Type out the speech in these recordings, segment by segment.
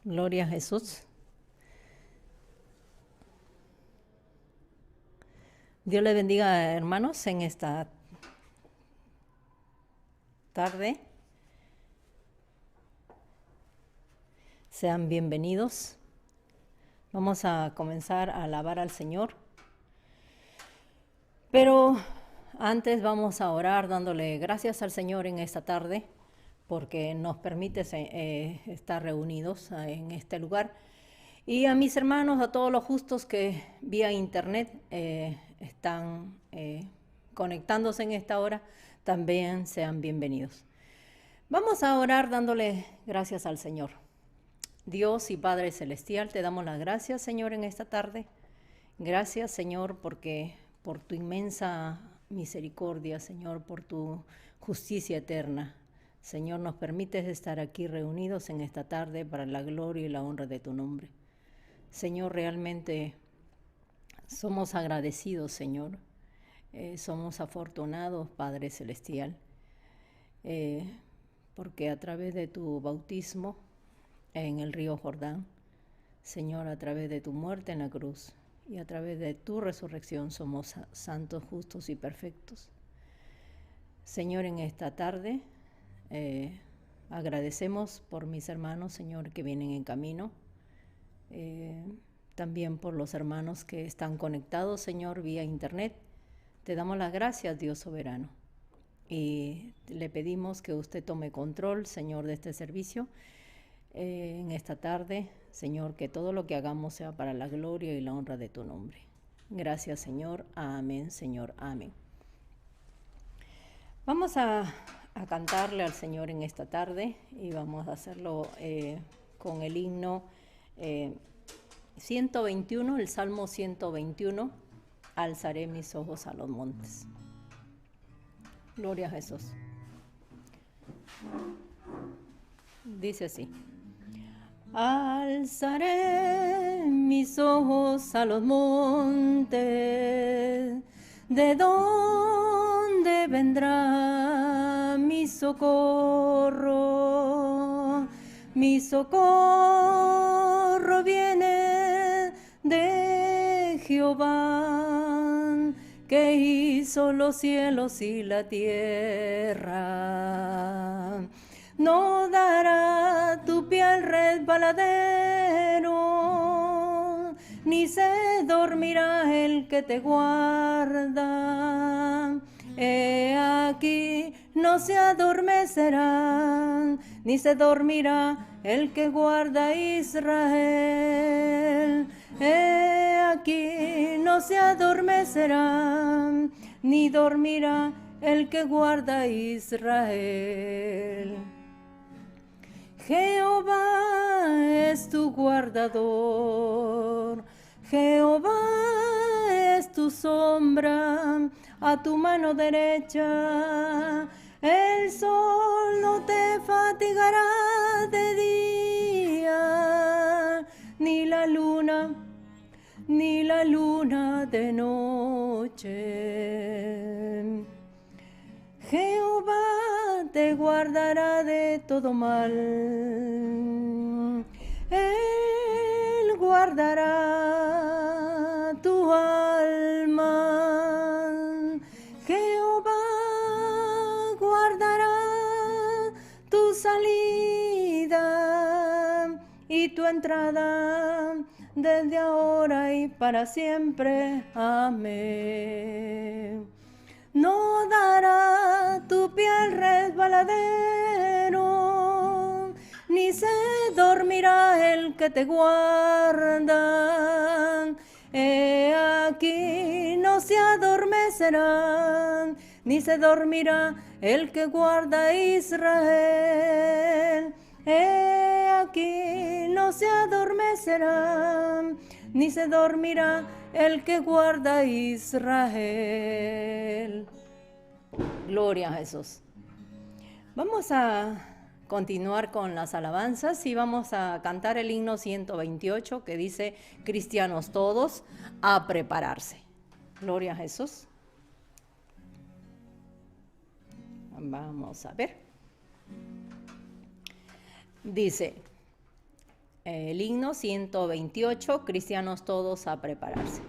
Gloria a Jesús. Dios les bendiga, hermanos, en esta tarde. Sean bienvenidos. Vamos a comenzar a alabar al Señor. Pero antes vamos a orar dándole gracias al Señor en esta tarde porque nos permite estar reunidos en este lugar. Y a mis hermanos, a todos los justos que vía internet están conectándose en esta hora, también sean bienvenidos. Vamos a orar dándole gracias al Señor. Dios y Padre Celestial, te damos las gracias, Señor, en esta tarde. Gracias, Señor, porque por tu inmensa misericordia, Señor, por tu justicia eterna. Señor, nos permites estar aquí reunidos en esta tarde para la gloria y la honra de tu nombre. Señor, realmente somos agradecidos, Señor. Somos afortunados, Padre Celestial, porque a través de tu bautismo en el río Jordán, Señor, a través de tu muerte en la cruz y a través de tu resurrección somos santos, justos y perfectos. Señor, en esta tarde agradecemos por mis hermanos, Señor, que vienen en camino. También por los hermanos que están conectados, Señor, vía internet. Te damos las gracias, Dios soberano. Y le pedimos que usted tome control, Señor, de este servicio en esta tarde. Señor, que todo lo que hagamos sea para la gloria y la honra de tu nombre. Gracias, Señor. Amén, Señor. Amén. Vamos a cantarle al Señor en esta tarde y vamos a hacerlo con el himno 121, el Salmo 121, alzaré mis ojos a los montes. Gloria a Jesús. Dice así. Alzaré mis ojos a los montes, ¿de dónde vendrá mi socorro? Mi socorro viene de Jehová, que hizo los cielos y la tierra. No dará tu pie al resbaladero, ni se dormirá el que te guarda. He aquí, no se adormecerá, ni se dormirá el que guarda a Israel. He aquí, no se adormecerá, ni dormirá el que guarda a Israel. Jehová es tu guardador, Jehová es tu sombra a tu mano derecha. El sol no te fatigará de día, ni la luna de noche. Jehová te guardará de todo mal. Él guardará tu alma. Jehová guardará tu salida y tu entrada desde ahora y para siempre. Amén. No dará tu pie al resbaladero, ni se dormirá el que te guarda. He aquí, no se adormecerá, ni se dormirá el que guarda a Israel. He aquí, no se adormecerá, ni se dormirá el que guarda a Israel. Gloria a Jesús. Vamos a continuar con las alabanzas y vamos a cantar el himno 128 que dice: cristianos todos, a prepararse. Gloria a Jesús. Vamos a ver. Dice: el himno 128, cristianos todos a prepararse.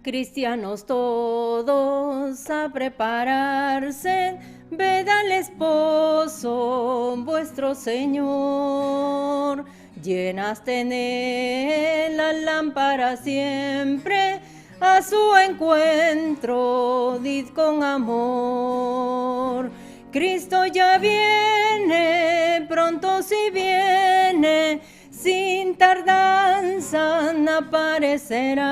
Cristianos todos a prepararse, ved al esposo vuestro Señor. Llenaste en él la lámpara siempre, a su encuentro did con amor. Cristo ya viene, pronto si viene, sin tardanza aparecerá.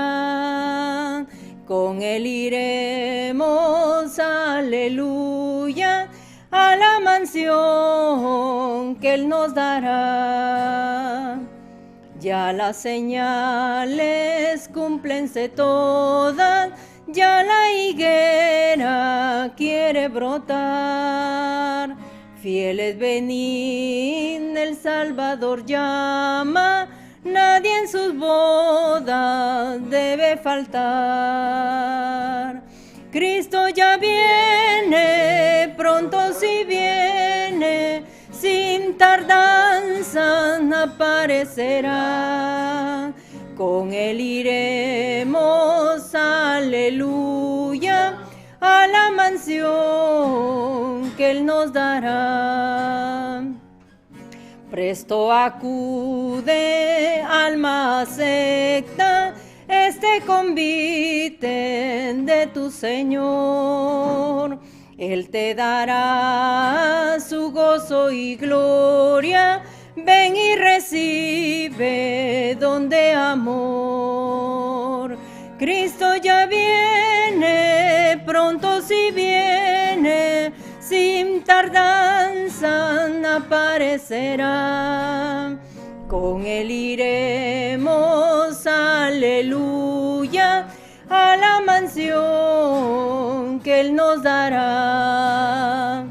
Con él iremos, aleluya, a la mansión que él nos dará. Ya las señales cúmplense todas, ya la higuera quiere brotar. Fieles venid, el Salvador llama, nadie en sus bodas debe faltar. Cristo ya viene, pronto si viene, sin tardanza aparecerá. Con él iremos, aleluya, a la mansión que él nos dará. Presto acude, alma acepta este convite de tu Señor. Él te dará su gozo y gloria. Ven y recibe don de amor. Cristo ya viene, pronto si viene, sin tardanza aparecerá. Con él iremos, aleluya, a la mansión que él nos dará.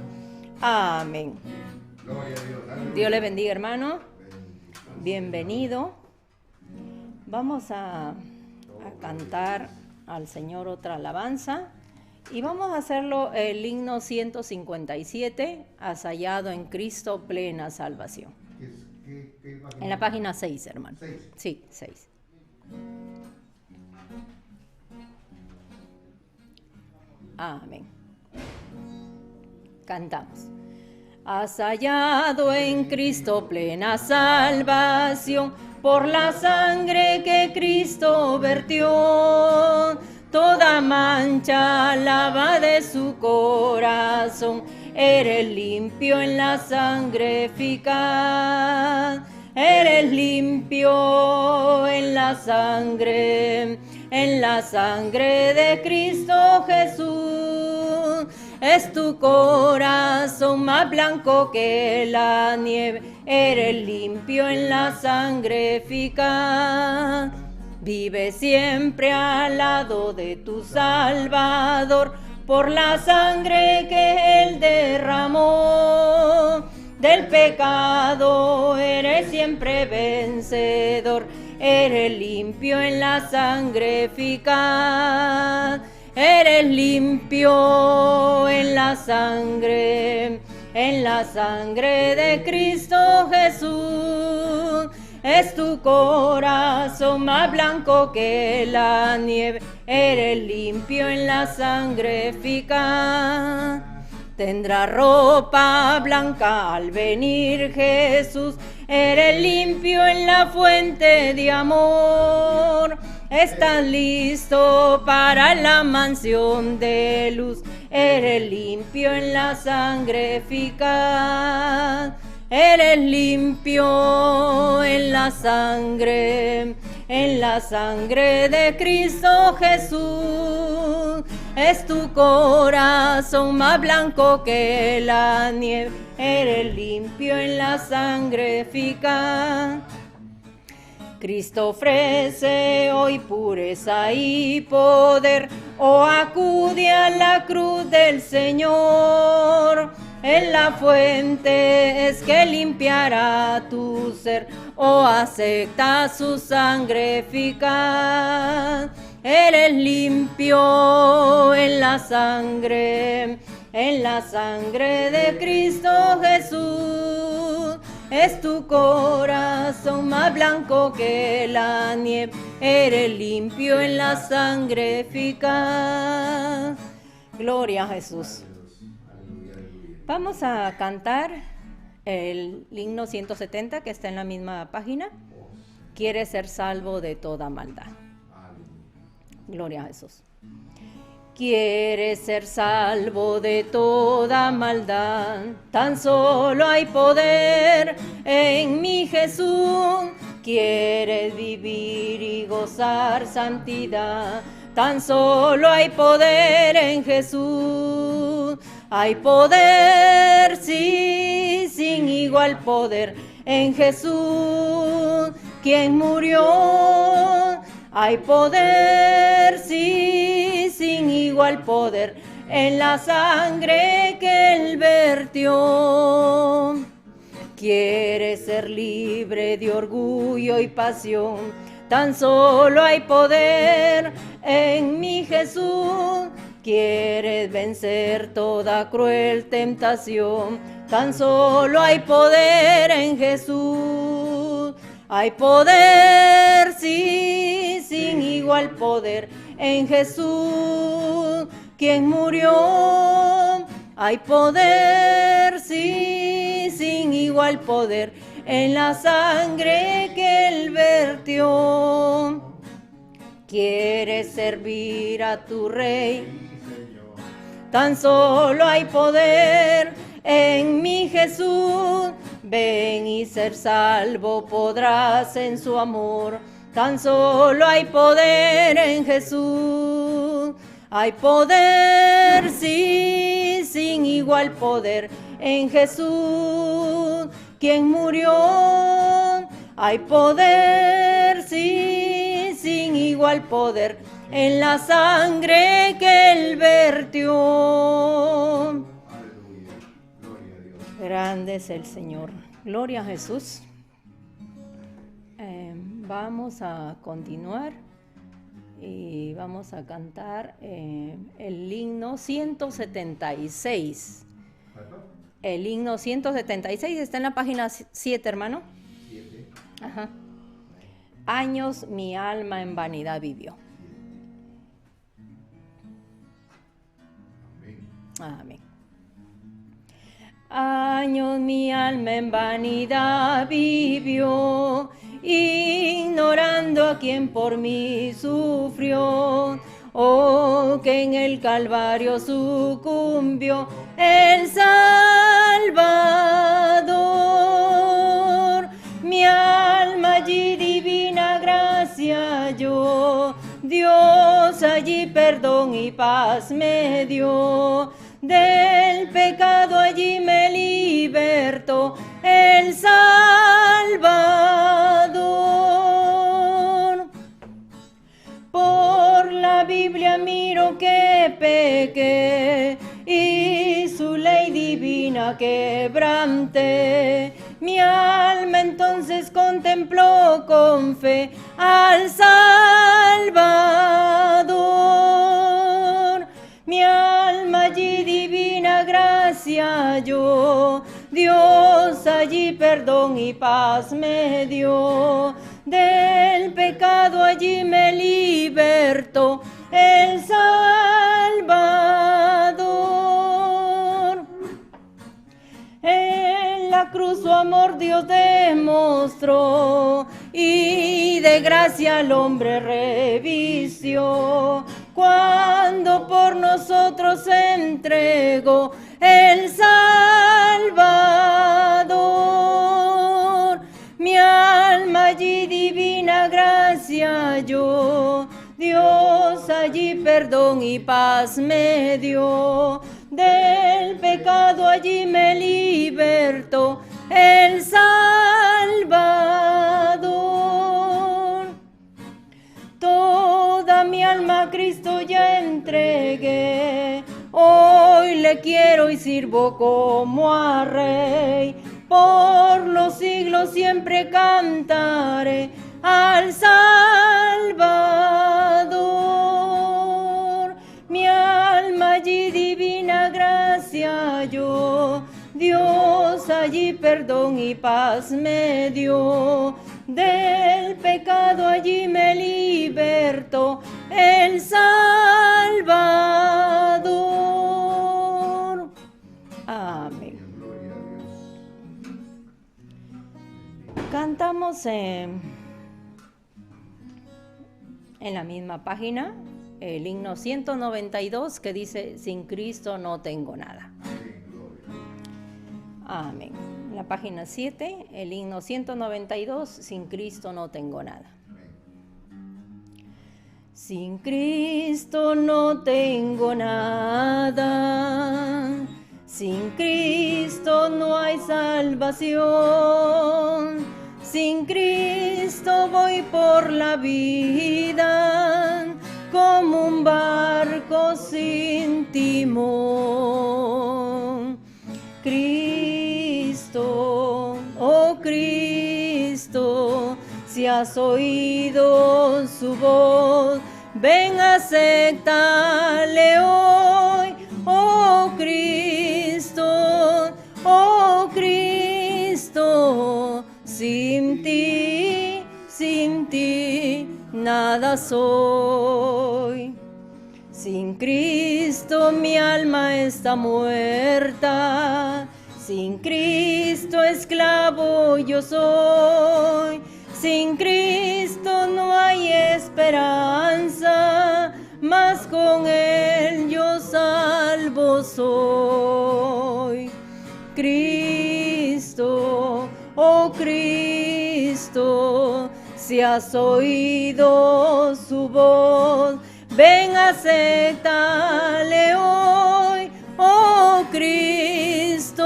Amén. Dios le bendiga, hermano. Bienvenido. Vamos a cantar al Señor otra alabanza y vamos a hacerlo el himno 157, hallado en Cristo plena salvación. En la página 6, hermano. Sí, 6. Amén. Cantamos. Has hallado en Cristo plena salvación, por la sangre que Cristo vertió. Toda mancha lava de su corazón, eres limpio en la sangre eficaz. Eres limpio en la sangre de Cristo Jesús. Es tu corazón más blanco que la nieve, eres limpio en la sangre eficaz. Vive siempre al lado de tu Salvador, por la sangre que él derramó. Del pecado eres siempre vencedor, eres limpio en la sangre eficaz. Eres limpio en la sangre de Cristo Jesús. Es tu corazón más blanco que la nieve, eres limpio en la sangre eficaz. Tendrá ropa blanca al venir Jesús, eres limpio en la fuente de amor. Estás listo para la mansión de luz, eres limpio en la sangre eficaz. Eres limpio en la sangre de Cristo Jesús. Es tu corazón más blanco que la nieve, eres limpio en la sangre eficaz. Cristo ofrece hoy pureza y poder, acude a la cruz del Señor. En la fuente es que limpiará tu ser, acepta su sangre eficaz. Eres limpio en la sangre de Cristo Jesús. Es tu corazón son más blancos que la nieve, eres limpio en la sangre eficaz. Gloria a Jesús. Vamos a cantar el himno 170 que está en la misma página. Quiere ser salvo de toda maldad. Gloria a Jesús. Quiere ser salvo de toda maldad, tan solo hay poder en mi Jesús. Quieres vivir y gozar santidad, tan solo hay poder en Jesús. Hay poder, sí, sin igual poder en Jesús, quien murió. Hay poder, sí, sin igual poder en la sangre que Él vertió. Quiere ser libre de orgullo y pasión, tan solo hay poder en mi Jesús. Quieres vencer toda cruel tentación, tan solo hay poder en Jesús. Hay poder, sí, sin igual poder en Jesús, quien murió. Hay poder, sí, sin igual poder en la sangre que Él vertió. Quieres servir a tu Rey, tan solo hay poder en mi Jesús. Ven y ser salvo podrás en su amor, tan solo hay poder en Jesús. Hay poder, sí, sin igual poder en Jesús, quien murió. Hay poder, sí, sin igual poder en la sangre que Él vertió. Grande es el Señor. Gloria a Jesús. Vamos a continuar y vamos a cantar el himno 176. El himno 176 está en la página 7, hermano. 7. Ajá. Años mi alma en vanidad vivió. Amén. Amén. Años mi alma en vanidad vivió, ignorando a quien por mí sufrió. Oh, que en el Calvario sucumbió el Salvador. Mi alma allí divina gracia halló, Dios allí perdón y paz me dio. Del pecado allí me libertó el Salvador. Por la Biblia miro que pequé y su ley divina quebranté. Mi alma entonces contempló con fe al Salvador. Mi alma allí divina gracia halló, Dios allí perdón y paz me dio. Del pecado allí me libertó el Salvador. En la cruz su amor Dios demostró y de gracia al hombre revistió. Cuando por nosotros se entregó el Salvador. Mi alma allí divina gracia halló, Dios allí perdón y paz me dio. Del pecado allí me libertó el Salvador. Toda mi alma a Cristo ya entregué, hoy le quiero y sirvo como a Rey. Por los siglos siempre cantaré al Salvador. Mi alma allí divina gracia halló, Dios allí perdón y paz me dio. del pecado allí me libertó el Salvador. Amén. Cantamos en la misma página el himno 192 que dice: sin Cristo no tengo nada. Amén. En la página 7, el himno 192, sin Cristo no tengo nada. Sin Cristo no tengo nada, sin Cristo no hay salvación, sin Cristo voy por la vida como un barco sin timón. Cristo, oh Cristo, si has oído su voz, ven, acéptale hoy, oh Cristo, sin ti, nada soy. Sin Cristo mi alma está muerta, sin Cristo esclavo yo soy, sin Cristo no hay esperanza, mas con Él yo salvo soy. Cristo, oh Cristo, si has oído su voz, ven, acéptale hoy, oh Cristo,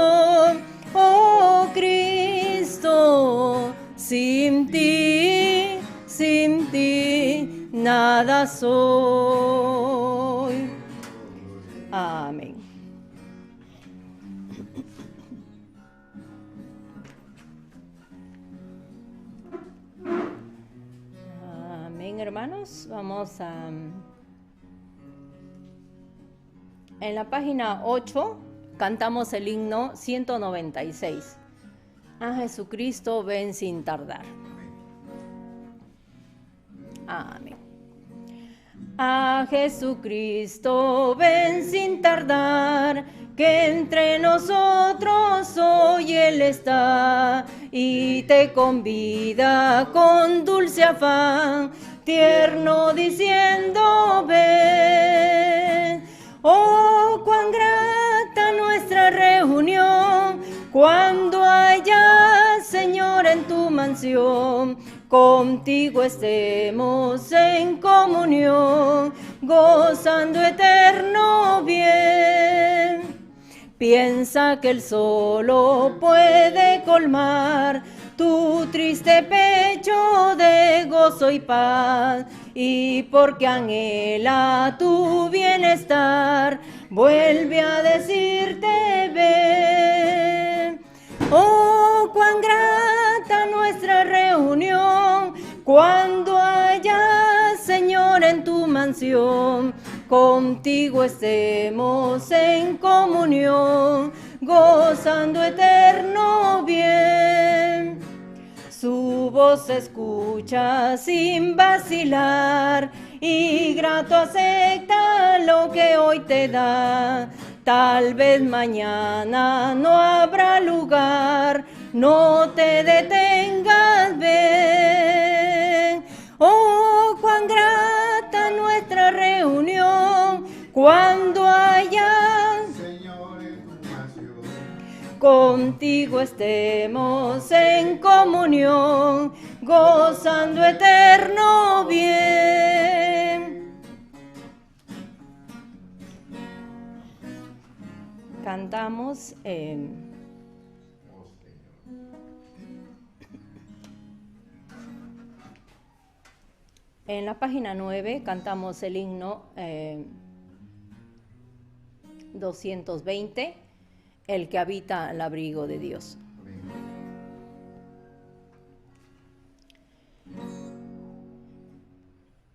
sin ti, nada soy. Amén. Amén, hermanos. Vamos a... En la página 8 cantamos el himno 196. A Jesucristo ven sin tardar. Amén. A Jesucristo ven sin tardar, que entre nosotros hoy Él está y te convida con dulce afán, tierno diciendo ven. Oh, cuán grata nuestra reunión, cuando haya, Señor, en tu mansión, contigo estemos en comunión, gozando eterno bien. Piensa que Él solo puede colmar tu triste pecho de gozo y paz, y porque anhela tu bienestar, vuelve a decirte ven. Oh, cuán grata nuestra reunión, cuando haya, Señor, en tu mansión, contigo estemos en comunión, gozando eterno bien. Su voz se escucha sin vacilar, y grato acepta lo que hoy te da. Tal vez mañana no habrá lugar, no te detengas, ven. Oh, cuán grata nuestra reunión, cuando haya, Señor, en tu nación, contigo estemos en comunión, gozando eterno bien. Cantamos en la página 9, cantamos el himno 220, el que habita al abrigo de Dios.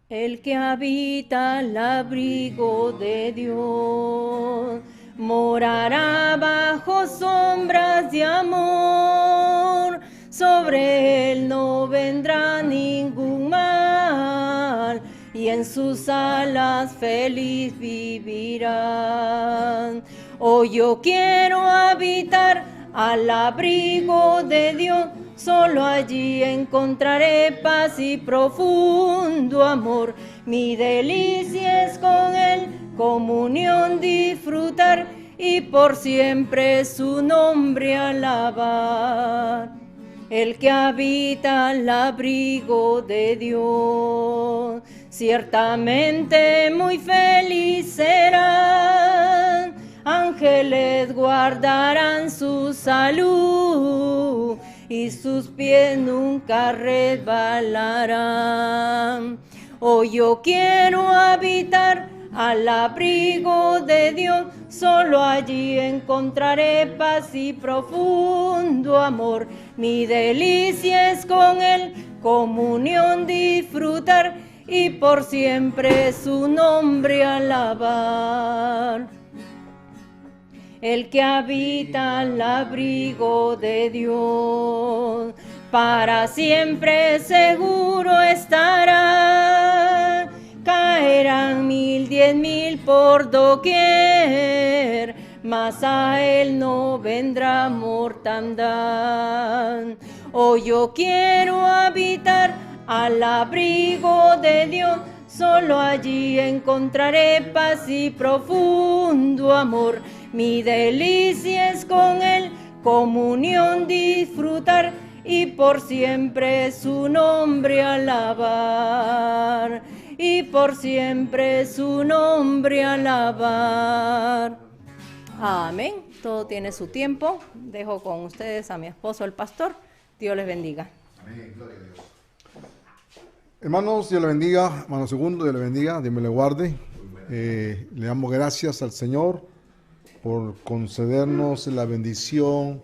El que habita al abrigo de Dios morará bajo sombras de amor. sobre él no vendrá ningún mal, y en sus alas feliz vivirán. Hoy yo quiero habitar al abrigo de Dios, solo allí encontraré paz y profundo amor. Mi delicia es con él, comunión disfrutar, y por siempre su nombre alabar. El que habita al abrigo de Dios, ciertamente muy feliz será. Ángeles guardarán su salud, y sus pies nunca resbalarán. Hoy yo quiero habitar al abrigo de Dios, solo allí encontraré paz y profundo amor. Mi delicia es con él, comunión disfrutar, y por siempre su nombre alabar. El que habita al abrigo de Dios, para siempre seguro estará. Caerán 1000, 10,000 por doquier, mas a él no vendrá mortandad. Hoy yo quiero habitar al abrigo de Dios, solo allí encontraré paz y profundo amor. Mi delicia es con él, comunión disfrutar, y por siempre su nombre alabar. Y por siempre su nombre alabar. Amén. Todo tiene su tiempo. Dejo con ustedes a mi esposo, el pastor. Dios les bendiga. Amén. Gloria a Dios. Hermanos, Dios le bendiga. Hermano Segundo, Dios le bendiga. Dios me le guarde. Le damos gracias al Señor por concedernos la bendición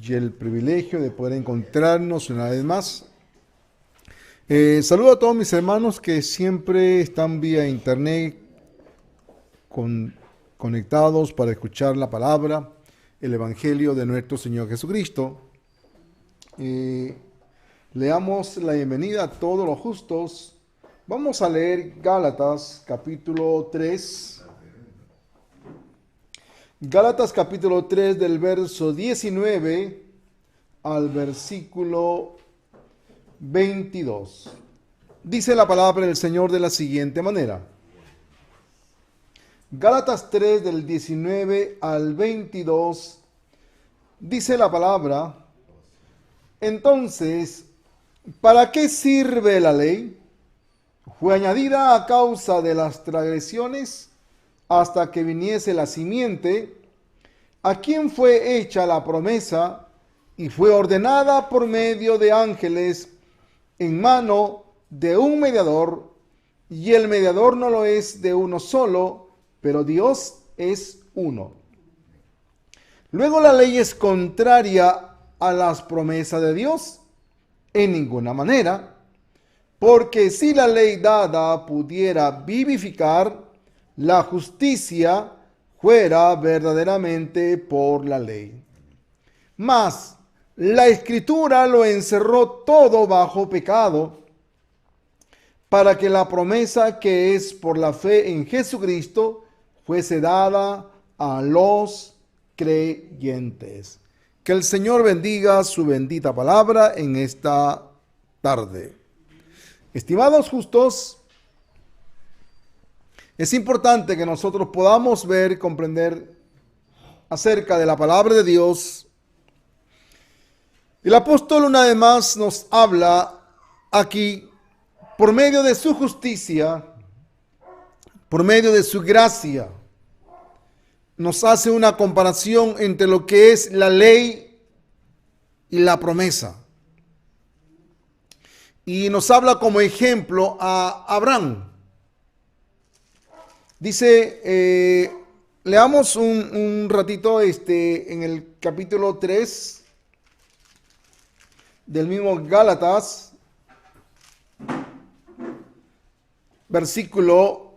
y el privilegio de poder encontrarnos una vez más. Saludo a todos mis hermanos que siempre están vía internet conectados para escuchar la palabra, el evangelio de nuestro Señor Jesucristo. Le damos la bienvenida a todos los justos. Vamos a leer Gálatas capítulo 3. Gálatas capítulo 3 del verso 19 al versículo 22. Dice la palabra del Señor de la siguiente manera. Gálatas 3 del 19 al 22 dice la palabra: entonces, ¿para qué sirve la ley? Fue añadida a causa de las transgresiones hasta que viniese la simiente, a quien fue hecha la promesa y fue ordenada por medio de ángeles en mano de un mediador, y el mediador no lo es de uno solo, pero Dios es uno. Luego la ley es contraria a las promesas de Dios en ninguna manera, porque si la ley dada pudiera vivificar, la justicia fuera verdaderamente por la ley. Mas la Escritura lo encerró todo bajo pecado, para que la promesa que es por la fe en Jesucristo fuese dada a los creyentes. Que el Señor bendiga su bendita palabra en esta tarde. Estimados justos, es importante que nosotros podamos ver y comprender acerca de la palabra de Dios. El apóstol una vez más nos habla aquí por medio de su justicia, por medio de su gracia. Nos hace una comparación entre lo que es la ley y la promesa. Y nos habla como ejemplo a Abraham. Dice, leamos un ratito en el capítulo 3 del mismo Gálatas, versículo,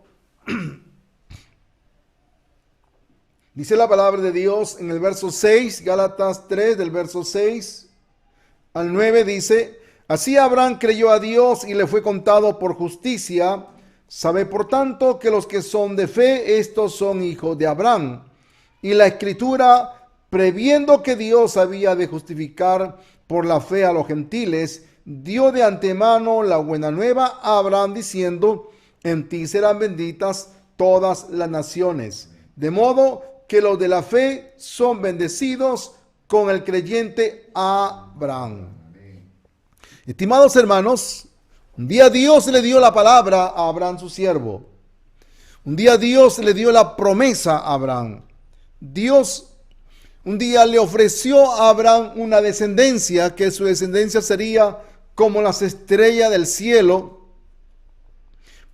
dice la palabra de Dios en el verso 6, Gálatas 3 del verso 6 al 9 dice: así Abraham creyó a Dios y le fue contado por justicia. Sabe por tanto que los que son de fe, estos son hijos de Abraham. Y la Escritura, previendo que Dios había de justificar por la fe a los gentiles, dio de antemano la buena nueva a Abraham, diciendo: en ti serán benditas todas las naciones. De modo que los de la fe son bendecidos con el creyente Abraham. Estimados hermanos, un día Dios le dio la palabra a Abraham, su siervo. Un día Dios le dio la promesa a Abraham. Dios un día le ofreció a Abraham una descendencia, que su descendencia sería como las estrellas del cielo,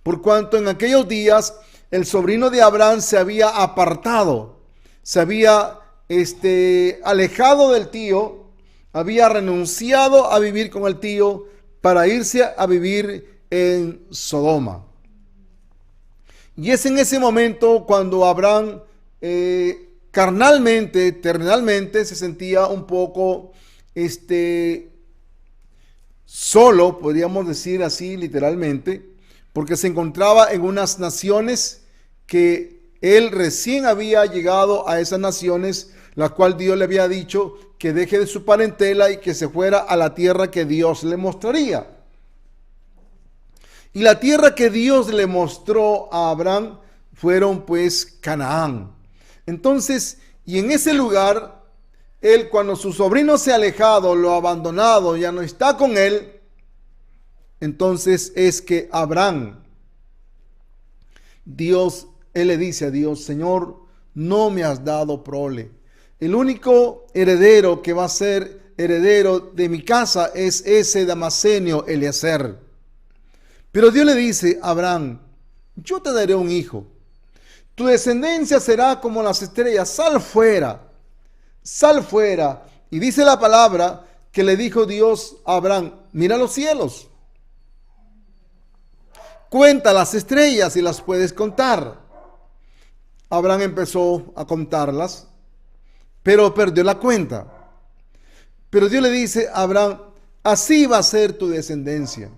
por cuanto en aquellos días el sobrino de Abraham se había apartado, se había alejado del tío, había renunciado a vivir con el tío para irse a vivir en Sodoma. Y es en ese momento cuando Abraham carnalmente, terrenalmente, se sentía un poco solo, podríamos decir así literalmente, porque se encontraba en unas naciones que él recién había llegado a esas naciones, la cual Dios le había dicho que deje de su parentela y que se fuera a la tierra que Dios le mostraría. Y la tierra que Dios le mostró a Abraham fueron pues Canaán. Entonces, y en ese lugar, él, cuando su sobrino se ha alejado, lo ha abandonado, ya no está con él, entonces es que Abraham, él le dice a Dios: Señor, no me has dado prole. El único heredero que va a ser heredero de mi casa es ese Damascenio Eliezer. Pero Dios le dice a Abraham: yo te daré un hijo. Tu descendencia será como las estrellas. Sal fuera. Sal fuera. Y dice la palabra que le dijo Dios a Abraham: mira los cielos. Cuenta las estrellas y las puedes contar. Abraham empezó a contarlas, pero perdió la cuenta. Pero Dios le dice a Abraham: así va a ser tu descendencia.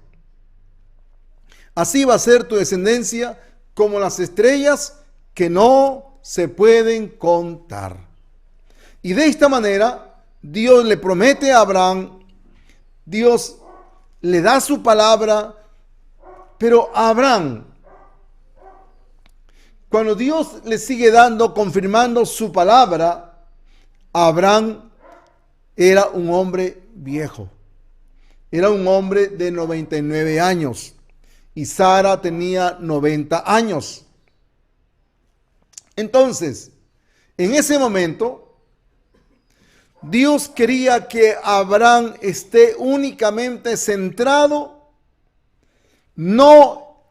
Así va a ser tu descendencia como las estrellas que no se pueden contar. Y de esta manera Dios le promete a Abraham, Dios le da su palabra, pero a Abraham, cuando Dios le sigue dando, confirmando su palabra, Abraham era un hombre viejo. Era un hombre de 99 años. Y Sara tenía 90 años. Entonces, en ese momento, Dios quería que Abraham esté únicamente centrado, no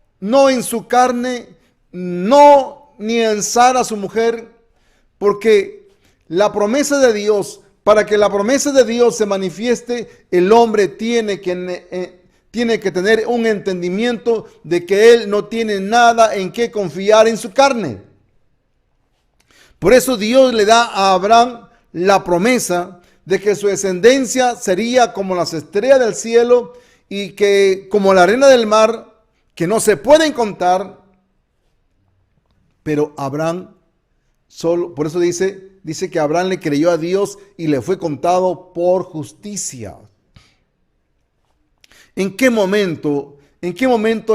en su carne, no ni en Sara su mujer, porque la promesa de Dios, para que la promesa de Dios se manifieste, el hombre tiene que tener un entendimiento de que él no tiene nada en qué confiar en su carne. Por eso Dios le da a Abraham la promesa de que su descendencia sería como las estrellas del cielo y que como la arena del mar, que no se pueden contar. Pero Abraham solo, por eso dice que Abraham le creyó a Dios y le fue contado por justicia. ¿En qué momento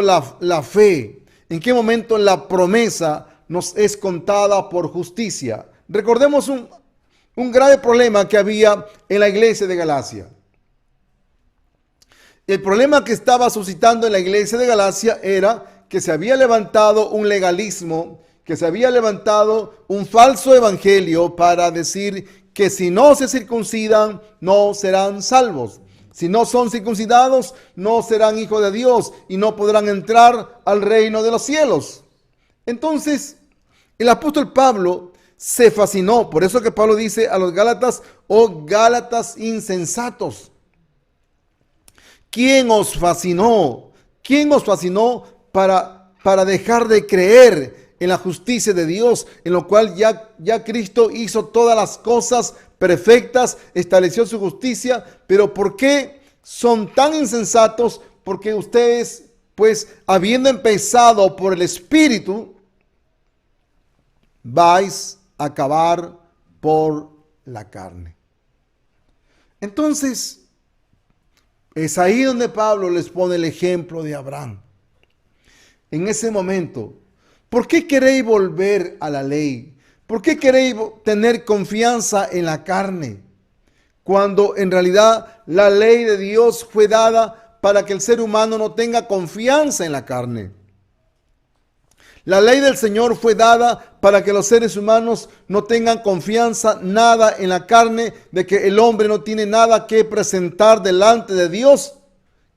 la fe, en qué momento la promesa nos es contada por justicia? Recordemos un grave problema que había en la iglesia de Galacia. El problema que estaba suscitando en la iglesia de Galacia era que se había levantado un legalismo, que se había levantado un falso evangelio para decir que si no se circuncidan no serán salvos. Si no son circuncidados, no serán hijos de Dios y no podrán entrar al reino de los cielos. Entonces, el apóstol Pablo se fascinó. Por eso que Pablo dice a los Gálatas: oh Gálatas insensatos. ¿Quién os fascinó? ¿Quién os fascinó para dejar de creer en la justicia de Dios, en lo cual ya Cristo hizo todas las cosas perfectas, estableció su justicia, pero ¿por qué son tan insensatos? Porque ustedes, pues, habiendo empezado por el Espíritu, vais a acabar por la carne. Entonces, es ahí donde Pablo les pone el ejemplo de Abraham. En ese momento, ¿por qué queréis volver a la ley? ¿Por qué queréis tener confianza en la carne? Cuando en realidad la ley de Dios fue dada para que el ser humano no tenga confianza en la carne. La ley del Señor fue dada para que los seres humanos no tengan confianza nada en la carne, de que el hombre no tiene nada que presentar delante de Dios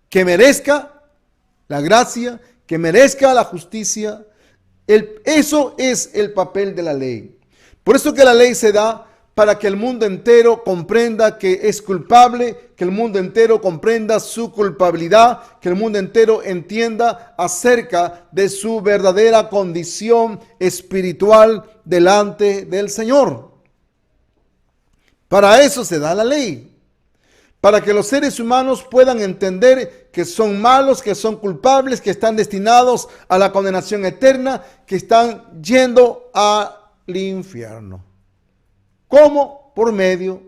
que merezca la gracia, que merezca la justicia. Eso es el papel de la ley. Por eso que la ley se da para que el mundo entero comprenda que es culpable, que el mundo entero comprenda su culpabilidad, que el mundo entero entienda acerca de su verdadera condición espiritual delante del Señor. Para eso se da la ley, para que los seres humanos puedan entender que son malos, que son culpables, que están destinados a la condenación eterna, que están yendo al infierno. ¿Cómo? Por medio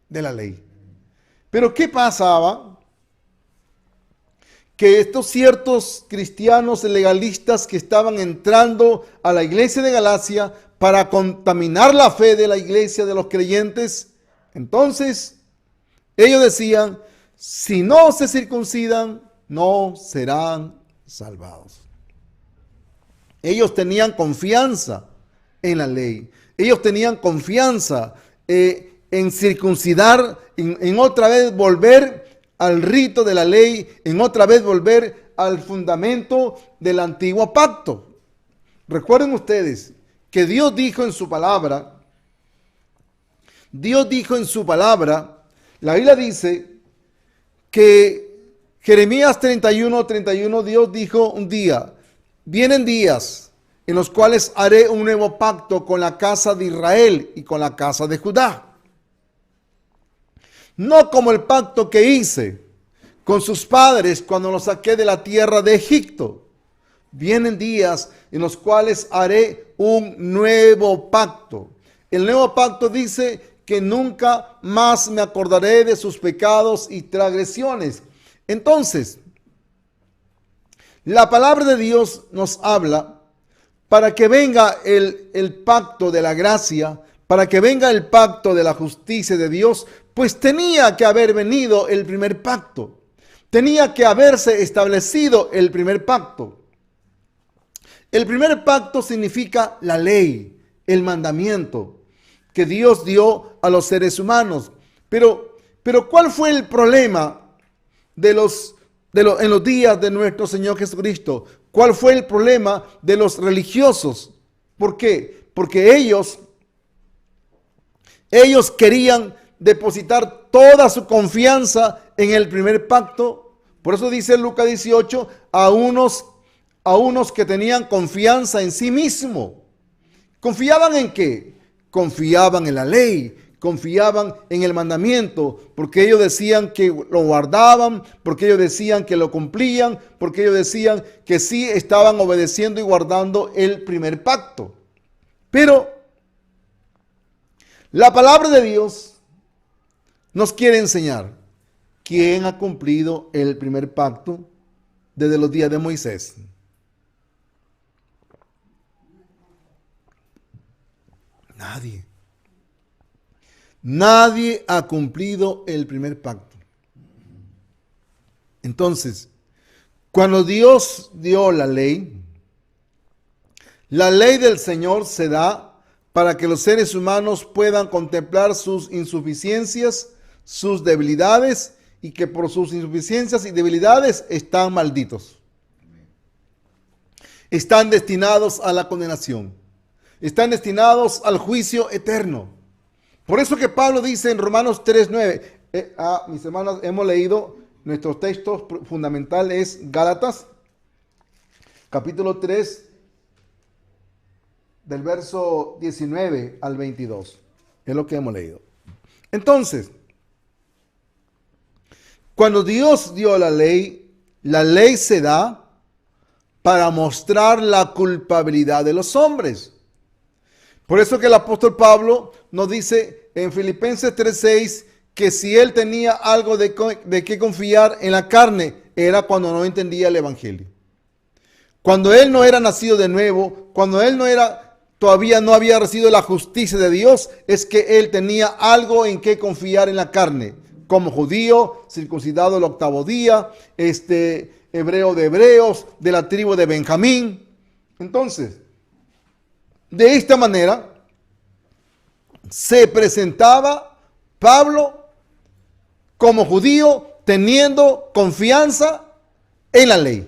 de la ley. Pero ¿qué pasaba? Que estos ciertos cristianos legalistas que estaban entrando a la iglesia de Galacia para contaminar la fe de la iglesia de los creyentes, entonces ellos decían, si no se circuncidan, no serán salvados. Ellos tenían confianza en la ley. Ellos tenían confianza en circuncidar, en otra vez volver al rito de la ley, en otra vez volver al fundamento del antiguo pacto. Recuerden ustedes que Dios dijo en su palabra, la Biblia dice que Jeremías 31:31, Dios dijo un día, vienen días en los cuales haré un nuevo pacto con la casa de Israel y con la casa de Judá. No como el pacto que hice con sus padres cuando los saqué de la tierra de Egipto. Vienen días en los cuales haré un nuevo pacto. El nuevo pacto dice que nunca más me acordaré de sus pecados y transgresiones. Entonces, la palabra de Dios nos habla para que venga el pacto de la gracia, para que venga el pacto de la justicia de Dios, pues tenía que haber venido el primer pacto. Tenía que haberse establecido el primer pacto. El primer pacto significa la ley, el mandamiento que Dios dio a los seres humanos. Pero ¿cuál fue el problema en los días de nuestro Señor Jesucristo? ¿Cuál fue el problema de los religiosos? ¿Por qué? Porque ellos querían depositar toda su confianza en el primer pacto. Por eso dice Lucas 18, a unos que tenían confianza en sí mismo. ¿Confiaban en qué? Confiaban en la ley, confiaban en el mandamiento, porque ellos decían que lo guardaban, porque ellos decían que lo cumplían, porque ellos decían que sí estaban obedeciendo y guardando el primer pacto. Pero la palabra de Dios nos quiere enseñar quién ha cumplido el primer pacto desde los días de Moisés. Nadie. Nadie ha cumplido el primer pacto. Entonces, cuando Dios dio la ley del Señor se da para que los seres humanos puedan contemplar sus insuficiencias, sus debilidades, y que por sus insuficiencias y debilidades están malditos. Están destinados a la condenación. Están destinados al juicio eterno. Por eso que Pablo dice en Romanos 3:9, mis hermanos, hemos leído nuestro texto fundamental es Gálatas, capítulo 3, del verso 19 al 22. Es lo que hemos leído. Entonces, cuando Dios dio la ley se da para mostrar la culpabilidad de los hombres. Por eso que el apóstol Pablo nos dice en Filipenses 3:6 que si él tenía algo de qué confiar en la carne, era cuando no entendía el evangelio. Cuando él no era nacido de nuevo, cuando él todavía no había recibido la justicia de Dios, es que él tenía algo en qué confiar en la carne. Como judío, circuncidado el 8º día, hebreo de hebreos, de la tribu de Benjamín. Entonces, de esta manera se presentaba Pablo como judío teniendo confianza en la ley.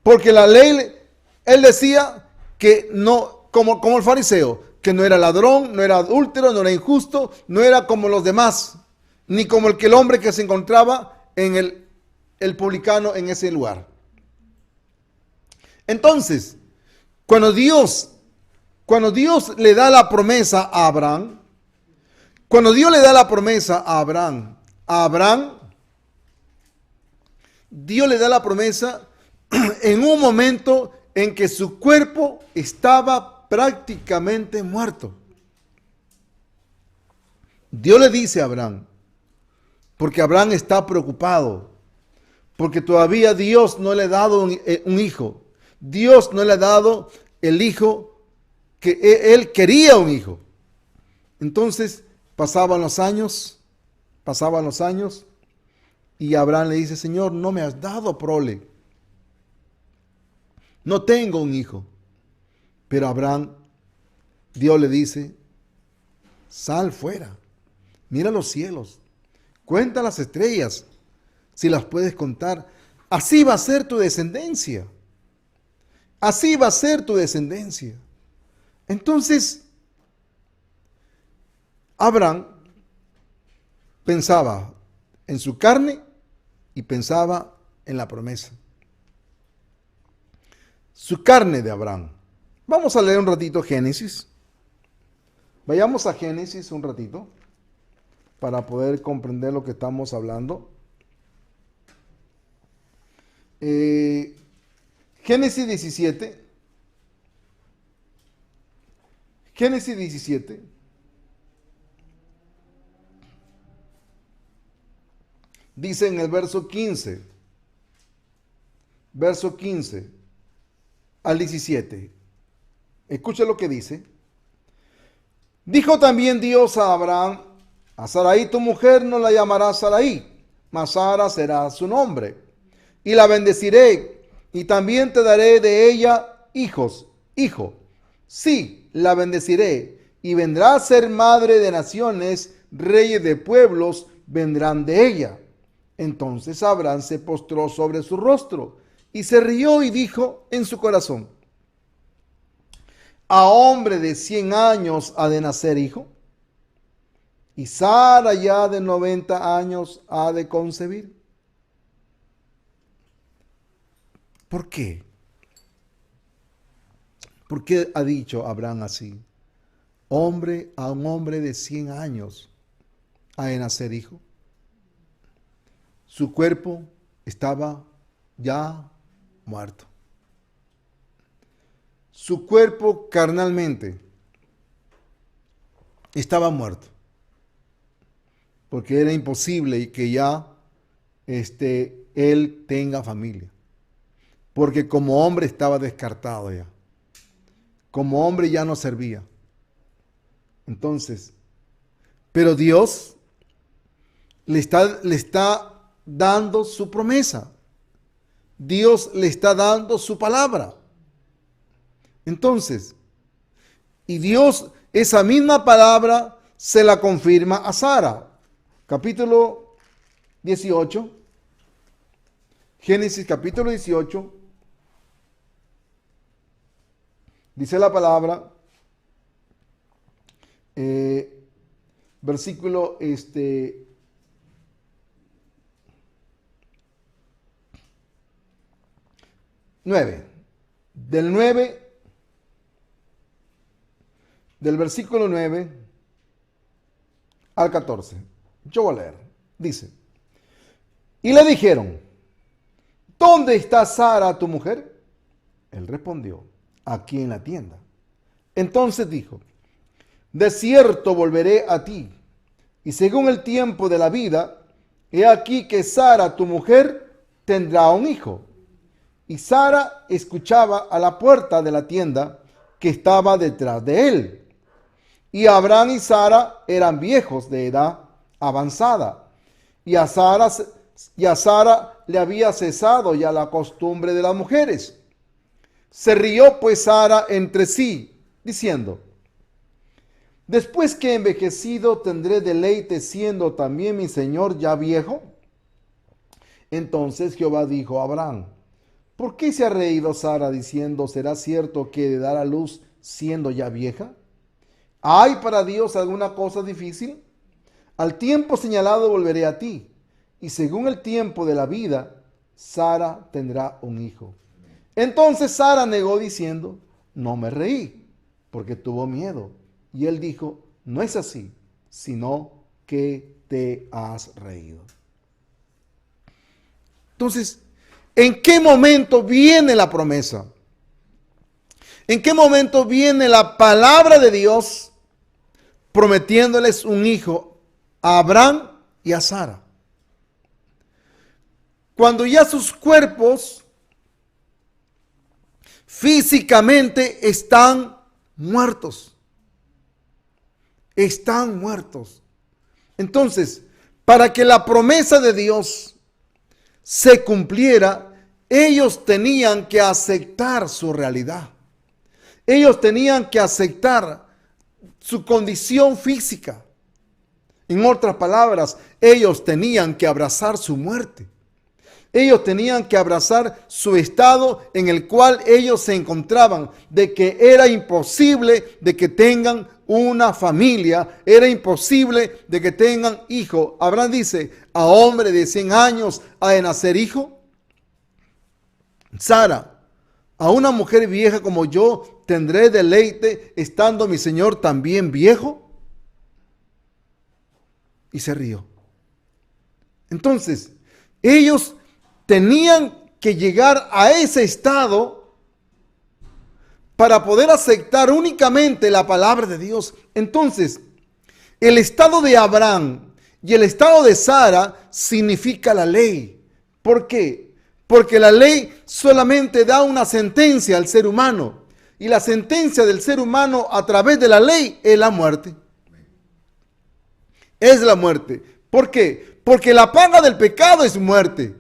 Porque la ley, él decía que no, como el fariseo, que no era ladrón, no era adúltero, no era injusto, no era como los demás, ni como el hombre que se encontraba en el publicano en ese lugar. Entonces, cuando Dios le da la promesa a Abraham, Dios le da la promesa en un momento en que su cuerpo estaba prácticamente muerto. Dios le dice a Abraham, porque Abraham está preocupado, porque todavía Dios no le ha dado un hijo. Dios no le ha dado el hijo que él quería, un hijo. Entonces pasaban los años, y Abraham le dice: Señor, no me has dado prole. No tengo un hijo. Pero Abraham, Dios le dice: sal fuera, mira los cielos, cuenta las estrellas, si las puedes contar. Así va a ser tu descendencia. Así va a ser tu descendencia. Entonces, Abraham pensaba en su carne y pensaba en la promesa. Su carne de Abraham. Vamos a leer un ratito Génesis. Vayamos a Génesis un ratito para poder comprender lo que estamos hablando. Génesis 17. Génesis 17. Dice en el verso 15. Verso 15 al 17. Escucha lo que dice. Dijo también Dios a Abraham: a Sarai tu mujer no la llamarás Sarai, mas Sara será su nombre. Y la bendeciré, y también te daré de ella hijo. Sí, la bendeciré, y vendrá a ser madre de naciones, reyes de pueblos vendrán de ella. Entonces Abraham se postró sobre su rostro, y se rió y dijo en su corazón: ¿a hombre de 100 años ha de nacer hijo? Y Sara ya de 90 años ha de concebir. ¿Por qué? ¿Por qué ha dicho Abraham así? A un hombre de 100 años ha de nacer hijo. Su cuerpo estaba ya muerto. Su cuerpo carnalmente estaba muerto. Porque era imposible que ya él tenga familia. Porque como hombre estaba descartado ya. Como hombre ya no servía. Entonces, pero Dios le está dando su promesa. Dios le está dando su palabra. Entonces, y Dios esa misma palabra se la confirma a Sara. Capítulo 18. Génesis capítulo 18. Dice la palabra, versículo 9. Del versículo 9 al 14. Yo voy a leer. Dice, y le dijeron, ¿dónde está Sara, tu mujer? Él respondió, aquí en la tienda. Entonces dijo, de cierto volveré a ti, y según el tiempo de la vida, he aquí que Sara, tu mujer, tendrá un hijo. Y Sara escuchaba a la puerta de la tienda que estaba detrás de él. Y Abraham y Sara eran viejos de edad avanzada, y a Sara le había cesado ya la costumbre de las mujeres. Se rió pues Sara entre sí, diciendo, después que he envejecido tendré deleite siendo también mi señor ya viejo. Entonces Jehová dijo a Abraham, ¿por qué se ha reído Sara diciendo, será cierto que de dar a luz siendo ya vieja? ¿Hay para Dios alguna cosa difícil? Al tiempo señalado volveré a ti, y según el tiempo de la vida, Sara tendrá un hijo. Entonces Sara negó diciendo, no me reí, porque tuvo miedo. Y él dijo, no es así, sino que te has reído. Entonces, ¿en qué momento viene la promesa? ¿En qué momento viene la palabra de Dios prometiéndoles un hijo a Abraham y a Sara? Cuando ya sus cuerpos físicamente están muertos. Están muertos. Entonces, para que la promesa de Dios se cumpliera, ellos tenían que aceptar su realidad. Ellos tenían que aceptar su condición física. En otras palabras, ellos tenían que abrazar su muerte. Ellos tenían que abrazar su estado en el cual ellos se encontraban, de que era imposible de que tengan una familia, era imposible de que tengan hijo. Abraham dice, a hombre de 100 años ha de nacer hijo. Sara, a una mujer vieja como yo tendré deleite estando mi señor también viejo. Y se rió. Entonces, ellos tenían que llegar a ese estado para poder aceptar únicamente la palabra de Dios. Entonces, el estado de Abraham y el estado de Sara significa la ley. ¿Por qué? Porque la ley solamente da una sentencia al ser humano. Y la sentencia del ser humano a través de la ley es la muerte. Es la muerte. ¿Por qué? Porque la paga del pecado es muerte.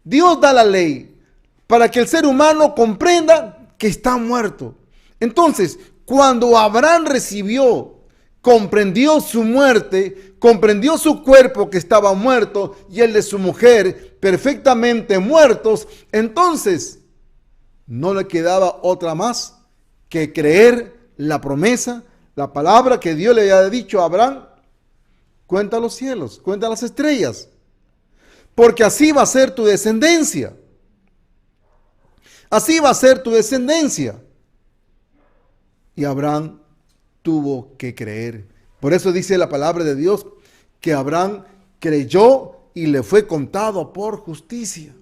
Dios da la ley para que el ser humano comprenda que está muerto. Entonces, cuando Abraham comprendió su muerte, comprendió su cuerpo que estaba muerto y el de su mujer perfectamente muertos, entonces no le quedaba otra más que creer la promesa, la palabra que Dios le había dicho a Abraham. Cuenta los cielos, cuenta las estrellas, porque así va a ser tu descendencia. Así va a ser tu descendencia. Y Abraham tuvo que creer. Por eso dice la palabra de Dios que Abraham creyó y le fue contado por justicia.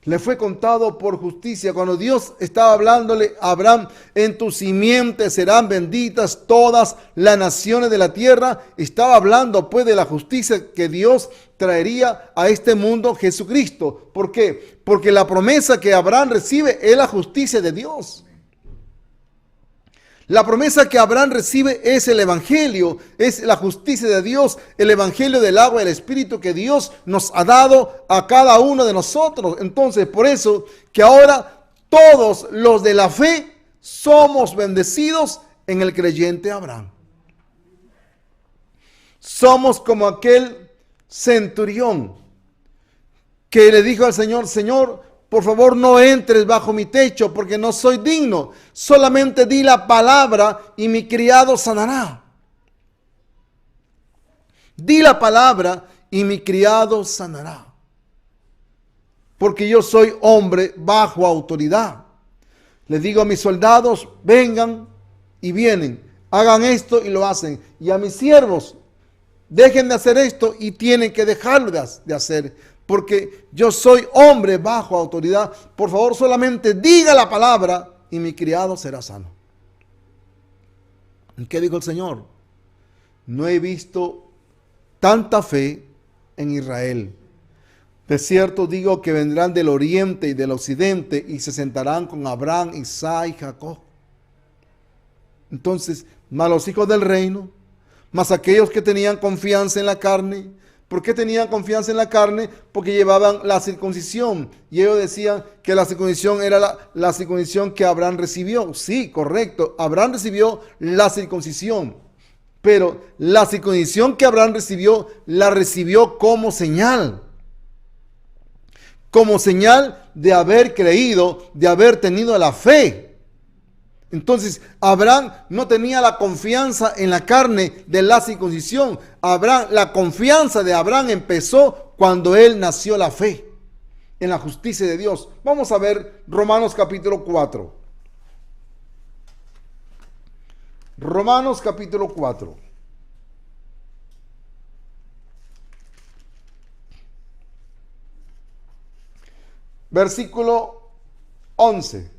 Le fue contado por justicia. Cuando Dios estaba hablándole a Abraham, en tu simiente serán benditas todas las naciones de la tierra, estaba hablando pues de la justicia que Dios traería a este mundo, Jesucristo. ¿Por qué? Porque la promesa que Abraham recibe es la justicia de Dios. La promesa que Abraham recibe es el evangelio, es la justicia de Dios, el evangelio del agua y el espíritu que Dios nos ha dado a cada uno de nosotros. Entonces, por eso que ahora todos los de la fe somos bendecidos en el creyente Abraham. Somos como aquel centurión que le dijo al Señor, Señor, por favor no entres bajo mi techo porque no soy digno. Solamente di la palabra y mi criado sanará. Di la palabra y mi criado sanará. Porque yo soy hombre bajo autoridad. Les digo a mis soldados, vengan y vienen. hagan esto y lo hacen. Y a mis siervos, dejen de hacer esto y tienen que dejarlo de hacer. Porque yo soy hombre bajo autoridad. Por favor, solamente diga la palabra y mi criado será sano. ¿Y qué dijo el Señor? No he visto tanta fe en Israel. De cierto digo que vendrán del oriente y del occidente y se sentarán con Abraham, Isaac y Jacob. Entonces, más los hijos del reino, más aquellos que tenían confianza en la carne. ¿Por qué tenían confianza en la carne? Porque llevaban la circuncisión. Y ellos decían que la circuncisión era la circuncisión que Abraham recibió. Sí, correcto. Abraham recibió la circuncisión. Pero la circuncisión que Abraham recibió, la recibió como señal. Como señal de haber creído, de haber tenido la fe. Entonces, Abraham no tenía la confianza en la carne de la circuncisión. La confianza de Abraham empezó cuando él nació la fe en la justicia de Dios. Vamos a ver Romanos capítulo 4. Romanos capítulo 4. Versículo 11.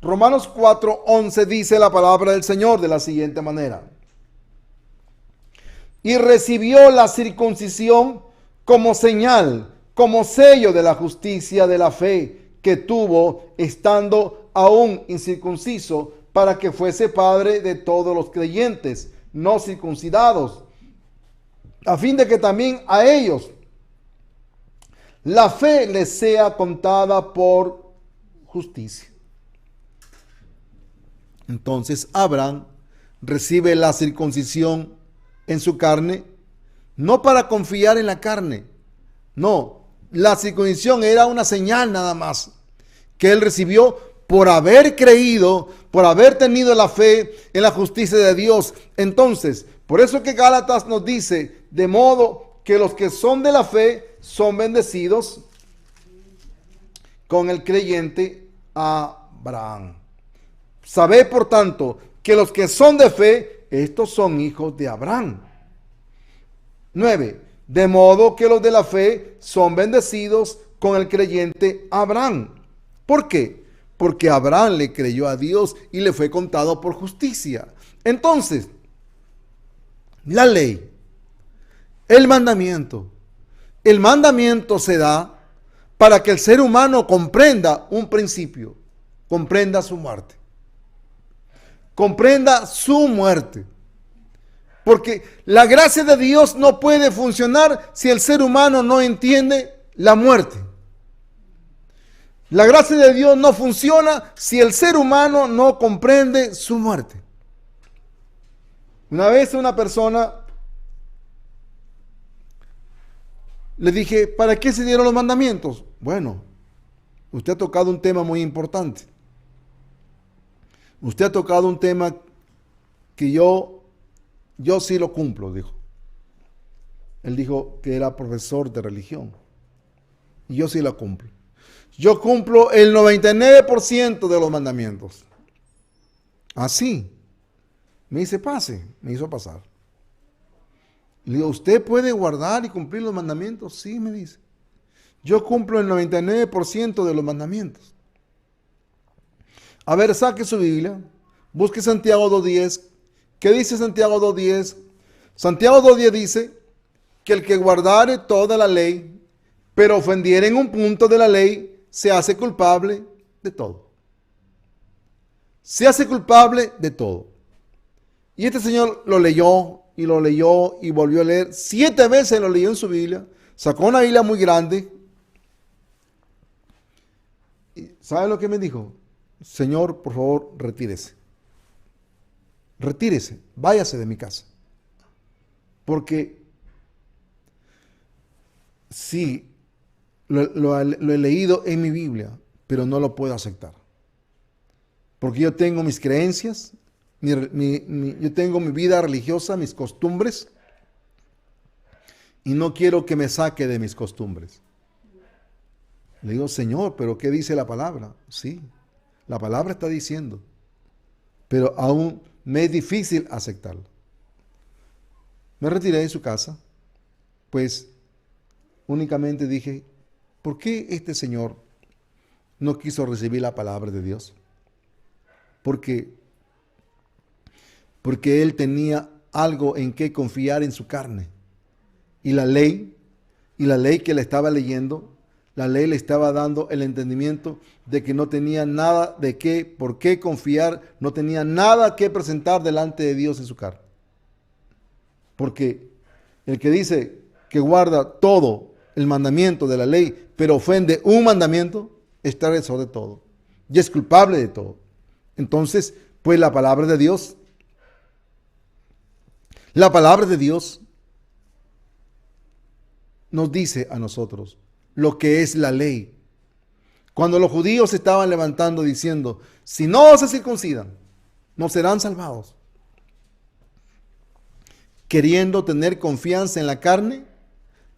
Romanos 4:11 dice la palabra del Señor de la siguiente manera. Y recibió la circuncisión como señal, como sello de la justicia de la fe que tuvo estando aún incircunciso, para que fuese padre de todos los creyentes no circuncidados, a fin de que también a ellos la fe les sea contada por justicia. Entonces Abraham recibe la circuncisión en su carne, no para confiar en la carne. No, la circuncisión era una señal nada más que él recibió por haber creído, por haber tenido la fe en la justicia de Dios. Entonces, por eso que Gálatas nos dice, de modo que los que son de la fe son bendecidos con el creyente Abraham. Sabed, por tanto, que los que son de fe, estos son hijos de Abraham. 9. De modo que los de la fe son bendecidos con el creyente Abraham. ¿Por qué? Porque Abraham le creyó a Dios y le fue contado por justicia. Entonces, la ley, el mandamiento se da para que el ser humano comprenda un principio, comprenda su muerte. Comprenda su muerte. Porque la gracia de Dios no puede funcionar si el ser humano no entiende la muerte. La gracia de Dios no funciona si el ser humano no comprende su muerte. Una vez a una persona le dije, ¿para qué se dieron los mandamientos? Bueno, usted ha tocado un tema muy importante. Usted ha tocado un tema que yo sí lo cumplo, dijo. Él dijo que era profesor de religión. Y yo sí lo cumplo. Yo cumplo el 99% de los mandamientos. Así. Me dice, pase. Me hizo pasar. Le digo, ¿usted puede guardar y cumplir los mandamientos? Sí, me dice. Yo cumplo el 99% de los mandamientos. A ver, saque su Biblia, busque Santiago 2:10. ¿Qué dice Santiago 2:10? Santiago 2:10 dice que el que guardare toda la ley, pero ofendiere en un punto de la ley, se hace culpable de todo. Se hace culpable de todo. Y este señor lo leyó y volvió a leer. 7 veces lo leyó en su Biblia. Sacó una Biblia muy grande. ¿Y sabe lo que me dijo? Señor, por favor, retírese. Retírese, váyase de mi casa. Porque sí, lo he leído en mi Biblia, pero no lo puedo aceptar. Porque yo tengo mis creencias, yo tengo mi vida religiosa, mis costumbres, y no quiero que me saque de mis costumbres. Le digo, Señor, ¿pero qué dice la palabra? Sí. La palabra está diciendo, pero aún me es difícil aceptarlo. Me retiré de su casa, pues únicamente dije, ¿por qué este señor no quiso recibir la palabra de Dios? Porque él tenía algo en que confiar en su carne. Y la ley que le estaba leyendo, la ley le estaba dando el entendimiento de que no tenía nada por qué confiar, no tenía nada que presentar delante de Dios en su carne. Porque el que dice que guarda todo el mandamiento de la ley, pero ofende un mandamiento, es transgresor de todo y es culpable de todo. Entonces, pues la palabra de Dios nos dice a nosotros lo que es la ley. Cuando los judíos se estaban levantando diciendo, si no se circuncidan, no serán salvados. Queriendo tener confianza en la carne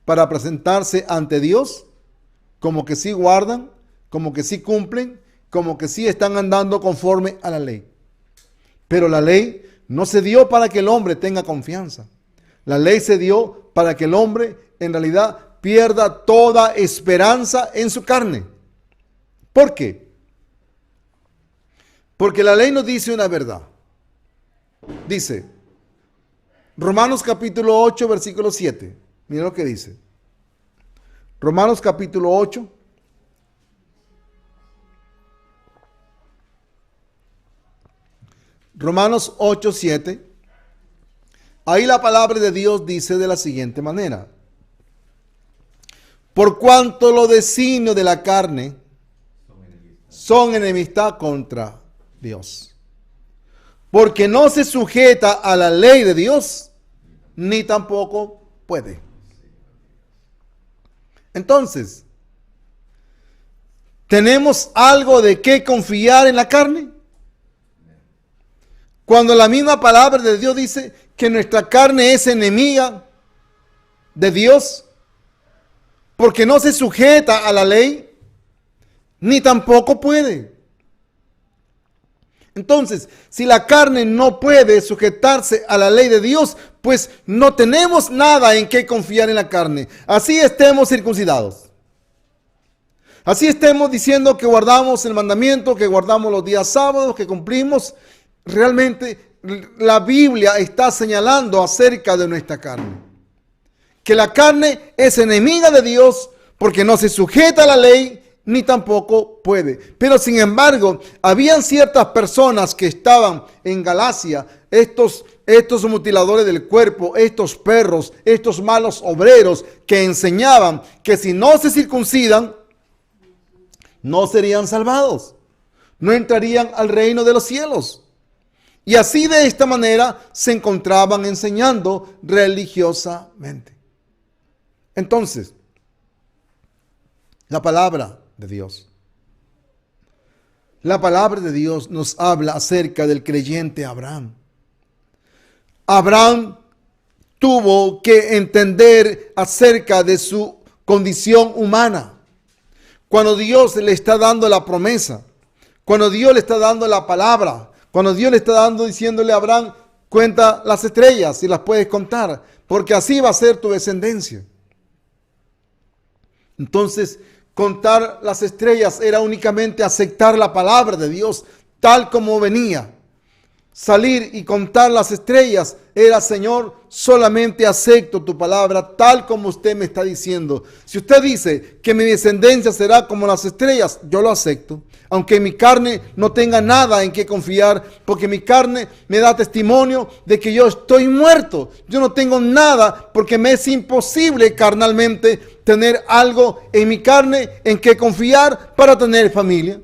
para presentarse ante Dios como que sí guardan, como que sí cumplen, como que sí están andando conforme a la ley. Pero la ley no se dio para que el hombre tenga confianza. La ley se dio para que el hombre en realidad pierda toda esperanza en su carne. ¿Por qué? Porque la ley nos dice una verdad. Dice, Romanos capítulo 8, versículo 7. Mira lo que dice. Romanos capítulo 8. Romanos 8, 7. Ahí la palabra de Dios dice de la siguiente manera. Por cuanto los designios de la carne son enemistad contra Dios. Porque no se sujeta a la ley de Dios, ni tampoco puede. Entonces, ¿tenemos algo de qué confiar en la carne? Cuando la misma palabra de Dios dice que nuestra carne es enemiga de Dios, porque no se sujeta a la ley, ni tampoco puede. Entonces, si la carne no puede sujetarse a la ley de Dios, pues no tenemos nada en qué confiar en la carne. Así estemos circuncidados. Así estemos diciendo que guardamos el mandamiento, que guardamos los días sábados, que cumplimos. Realmente la Biblia está señalando acerca de nuestra carne. Que la carne es enemiga de Dios porque no se sujeta a la ley, ni tampoco puede. Pero sin embargo, habían ciertas personas que estaban en Galacia, estos mutiladores del cuerpo, estos perros, estos malos obreros que enseñaban que si no se circuncidan, no serían salvados, no entrarían al reino de los cielos. Y así de esta manera se encontraban enseñando religiosamente. Entonces, la palabra de Dios. La palabra de Dios nos habla acerca del creyente Abraham. Abraham tuvo que entender acerca de su condición humana. Cuando Dios le está dando la promesa, cuando Dios le está dando la palabra, cuando Dios le está dando, diciéndole a Abraham, cuenta las estrellas si las puedes contar, porque así va a ser tu descendencia. Entonces, contar las estrellas era únicamente aceptar la palabra de Dios tal como venía. Salir y contar las estrellas era, Señor, solamente acepto tu palabra tal como usted me está diciendo. Si usted dice que mi descendencia será como las estrellas, yo lo acepto. Aunque mi carne no tenga nada en que confiar, porque mi carne me da testimonio de que yo estoy muerto. Yo no tengo nada porque me es imposible carnalmente tener algo en mi carne en que confiar para tener familia.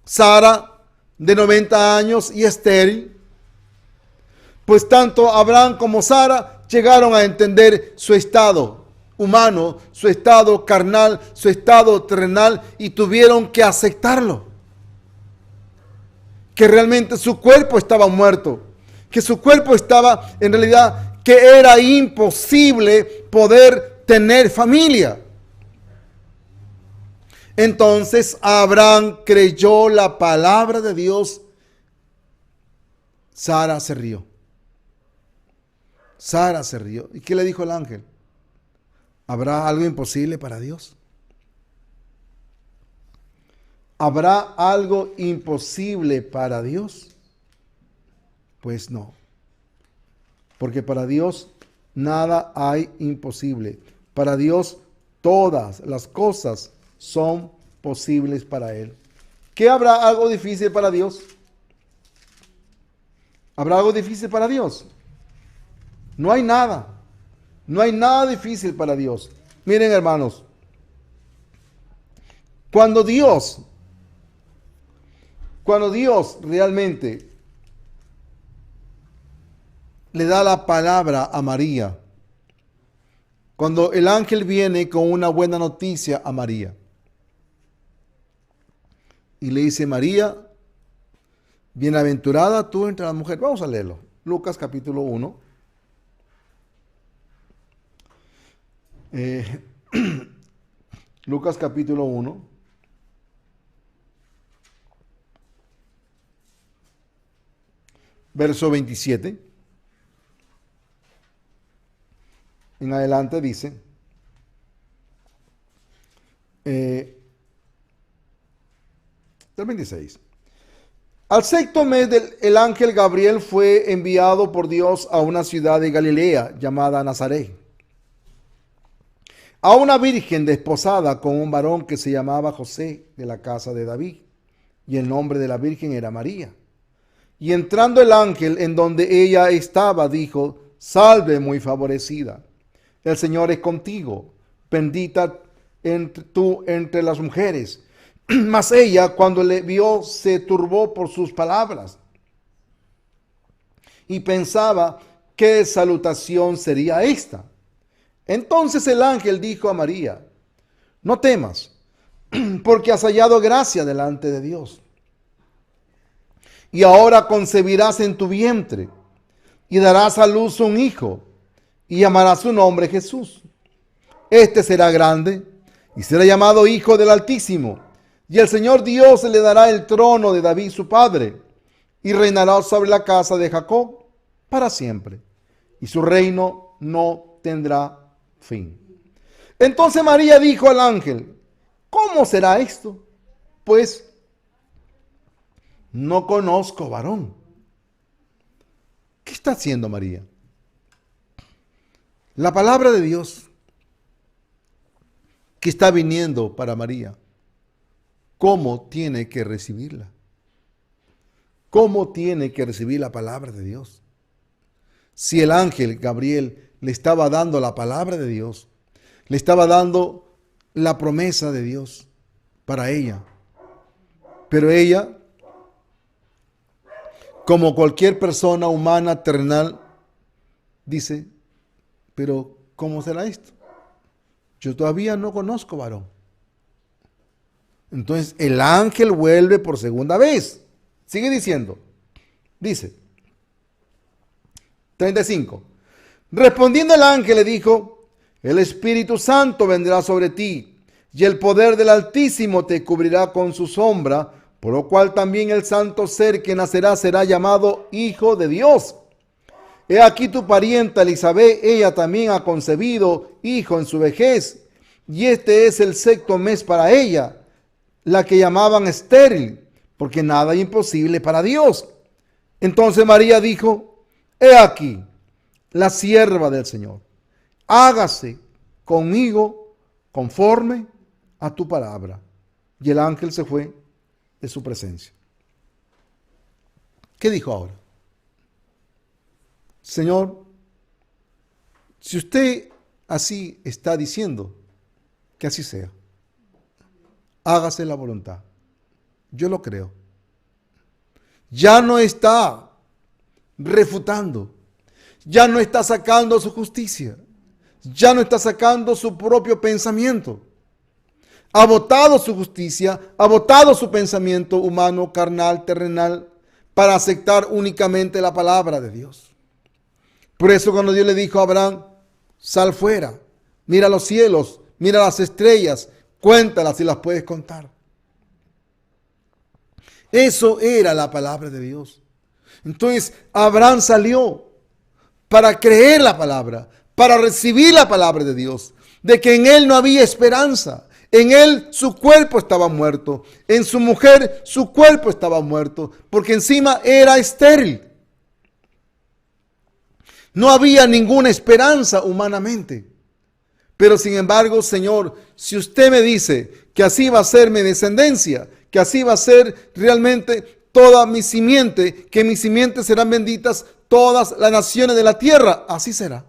Sara, de 90 años y estéril, pues tanto Abraham como Sara llegaron a entender su estado humano, su estado carnal, su estado terrenal, y tuvieron que aceptarlo. Que realmente su cuerpo estaba muerto, que su cuerpo estaba en realidad, que era imposible poder tener familia. Entonces Abraham creyó la palabra de Dios Sara se rió. Sara se rió. ¿Y qué le dijo el ángel? ¿Habrá algo imposible para Dios? ¿Habrá algo imposible para Dios? Pues no. Porque para Dios nada hay imposible. Para Dios todas las cosas son posibles para Él. ¿Qué habrá algo difícil para Dios? ¿Habrá algo difícil para Dios? No hay nada. No hay nada difícil para Dios. Miren, hermanos, cuando Dios realmente le da la palabra a María, cuando el ángel viene con una buena noticia a María y le dice: María, bienaventurada tú entre las mujeres. Vamos a leerlo. Lucas capítulo 1. Lucas capítulo 1. Verso 27. En adelante dice, del 26. Al sexto mes el ángel Gabriel fue enviado por Dios a una ciudad de Galilea llamada Nazaret, a una virgen desposada con un varón que se llamaba José, de la casa de David, y el nombre de la virgen era María. Y entrando el ángel en donde ella estaba, dijo: Salve, muy favorecida, el Señor es contigo, bendita tú entre las mujeres. Mas ella, cuando le vio, se turbó por sus palabras y pensaba qué salutación sería esta. Entonces el ángel dijo a María: No temas, porque has hallado gracia delante de Dios. Y ahora concebirás en tu vientre y darás a luz un hijo, y llamarás su nombre Jesús. Este será grande y será llamado Hijo del Altísimo, y el Señor Dios le dará el trono de David su padre, y reinará sobre la casa de Jacob para siempre, y su reino no tendrá fin. Entonces María dijo al ángel: ¿Cómo será esto? Pues no conozco varón. ¿Qué está haciendo María? La palabra de Dios que está viniendo para María, ¿cómo tiene que recibirla? ¿Cómo tiene que recibir la palabra de Dios? Si el ángel Gabriel le estaba dando la palabra de Dios, le estaba dando la promesa de Dios para ella, pero ella, como cualquier persona humana terrenal, dice: pero ¿cómo será esto? Yo todavía no conozco varón. Entonces el ángel vuelve por segunda vez. Sigue diciendo. Dice 35. Respondiendo el ángel le dijo: El Espíritu Santo vendrá sobre ti, y el poder del Altísimo te cubrirá con su sombra, por lo cual también el santo ser que nacerá será llamado Hijo de Dios. He aquí tu parienta Elizabeth, ella también ha concebido hijo en su vejez, y este es el sexto mes para ella, la que llamaban estéril, porque nada es imposible para Dios. Entonces María dijo: He aquí la sierva del Señor, hágase conmigo conforme a tu palabra. Y el ángel se fue de su presencia. ¿Qué dijo ahora? Señor, si usted así está diciendo, que así sea. Hágase la voluntad. Yo lo creo. Ya no está refutando. Ya no está sacando su justicia. Ya no está sacando su propio pensamiento. Ha botado su justicia, ha botado su pensamiento humano, carnal, terrenal, para aceptar únicamente la palabra de Dios. Por eso cuando Dios le dijo a Abraham: sal fuera, mira los cielos, mira las estrellas, cuéntalas si las puedes contar. Eso era la palabra de Dios. Entonces Abraham salió para creer la palabra, para recibir la palabra de Dios, de que en él no había esperanza. En él su cuerpo estaba muerto, en su mujer su cuerpo estaba muerto, porque encima era estéril. No había ninguna esperanza humanamente. Pero sin embargo, Señor, si usted me dice que así va a ser mi descendencia, que así va a ser realmente toda mi simiente, que mis simientes serán benditas todas las naciones de la tierra, así será.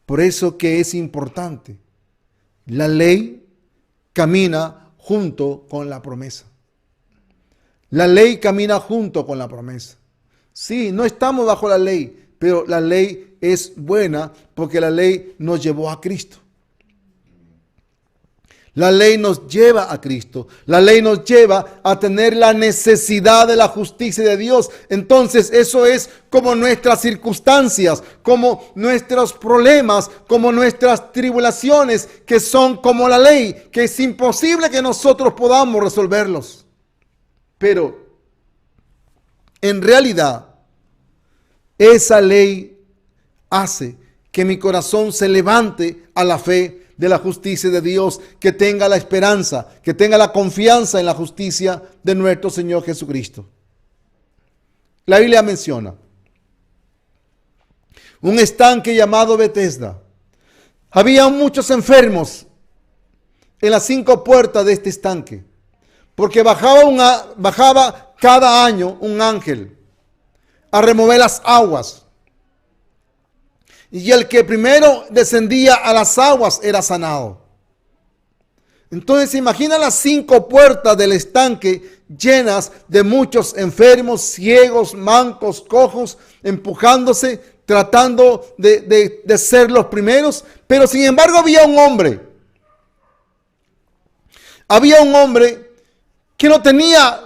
Por eso que es importante. La ley camina junto con la promesa. La ley camina junto con la promesa. Sí, no estamos bajo la ley, pero la ley es buena porque la ley nos llevó a Cristo. La ley nos lleva a Cristo. La ley nos lleva a tener la necesidad de la justicia de Dios. Entonces eso es como nuestras circunstancias, como nuestros problemas, como nuestras tribulaciones, que son como la ley, que es imposible que nosotros podamos resolverlos. Pero en realidad, esa ley hace que mi corazón se levante a la fe de la justicia de Dios, que tenga la esperanza, que tenga la confianza en la justicia de nuestro Señor Jesucristo. La Biblia menciona un estanque llamado Betesda. Había muchos enfermos en las 5 puertas de este estanque, porque bajaba cada año un ángel a remover las aguas. Y el que primero descendía a las aguas era sanado. Entonces se imagina las 5 puertas del estanque llenas de muchos enfermos, ciegos, mancos, cojos, empujándose, tratando de ser los primeros. Pero sin embargo había un hombre. Había un hombre que no tenía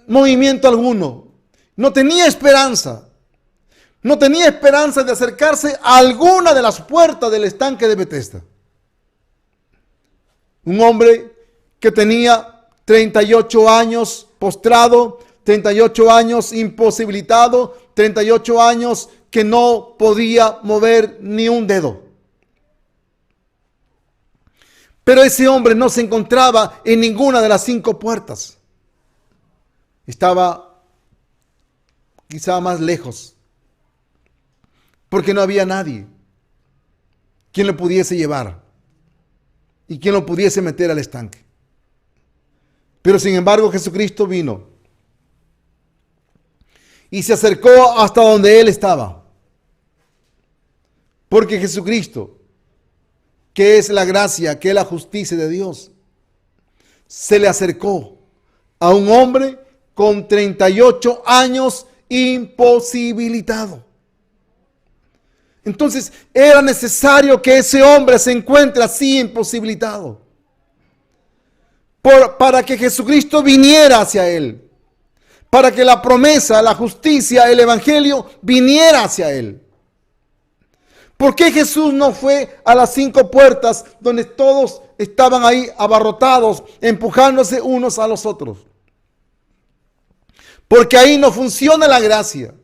movimiento alguno, no tenía esperanza. No tenía esperanza de acercarse a alguna de las puertas del estanque de Betesda. Un hombre que tenía 38 años postrado, 38 años imposibilitado, 38 años que no podía mover ni un dedo. Pero ese hombre no se encontraba en ninguna de las 5 puertas. Estaba quizá más lejos, porque no había nadie quien lo pudiese llevar y quien lo pudiese meter al estanque. Pero sin embargo Jesucristo vino y se acercó hasta donde él estaba. Porque Jesucristo, que es la gracia, que es la justicia de Dios, se le acercó a un hombre con 38 años imposibilitado. Entonces era necesario que ese hombre se encuentre así imposibilitado para que Jesucristo viniera hacia él, para que la promesa, la justicia, el evangelio viniera hacia él. ¿Por qué Jesús no fue a las 5 puertas donde todos estaban ahí abarrotados, empujándose unos a los otros? Porque ahí no funciona la gracia.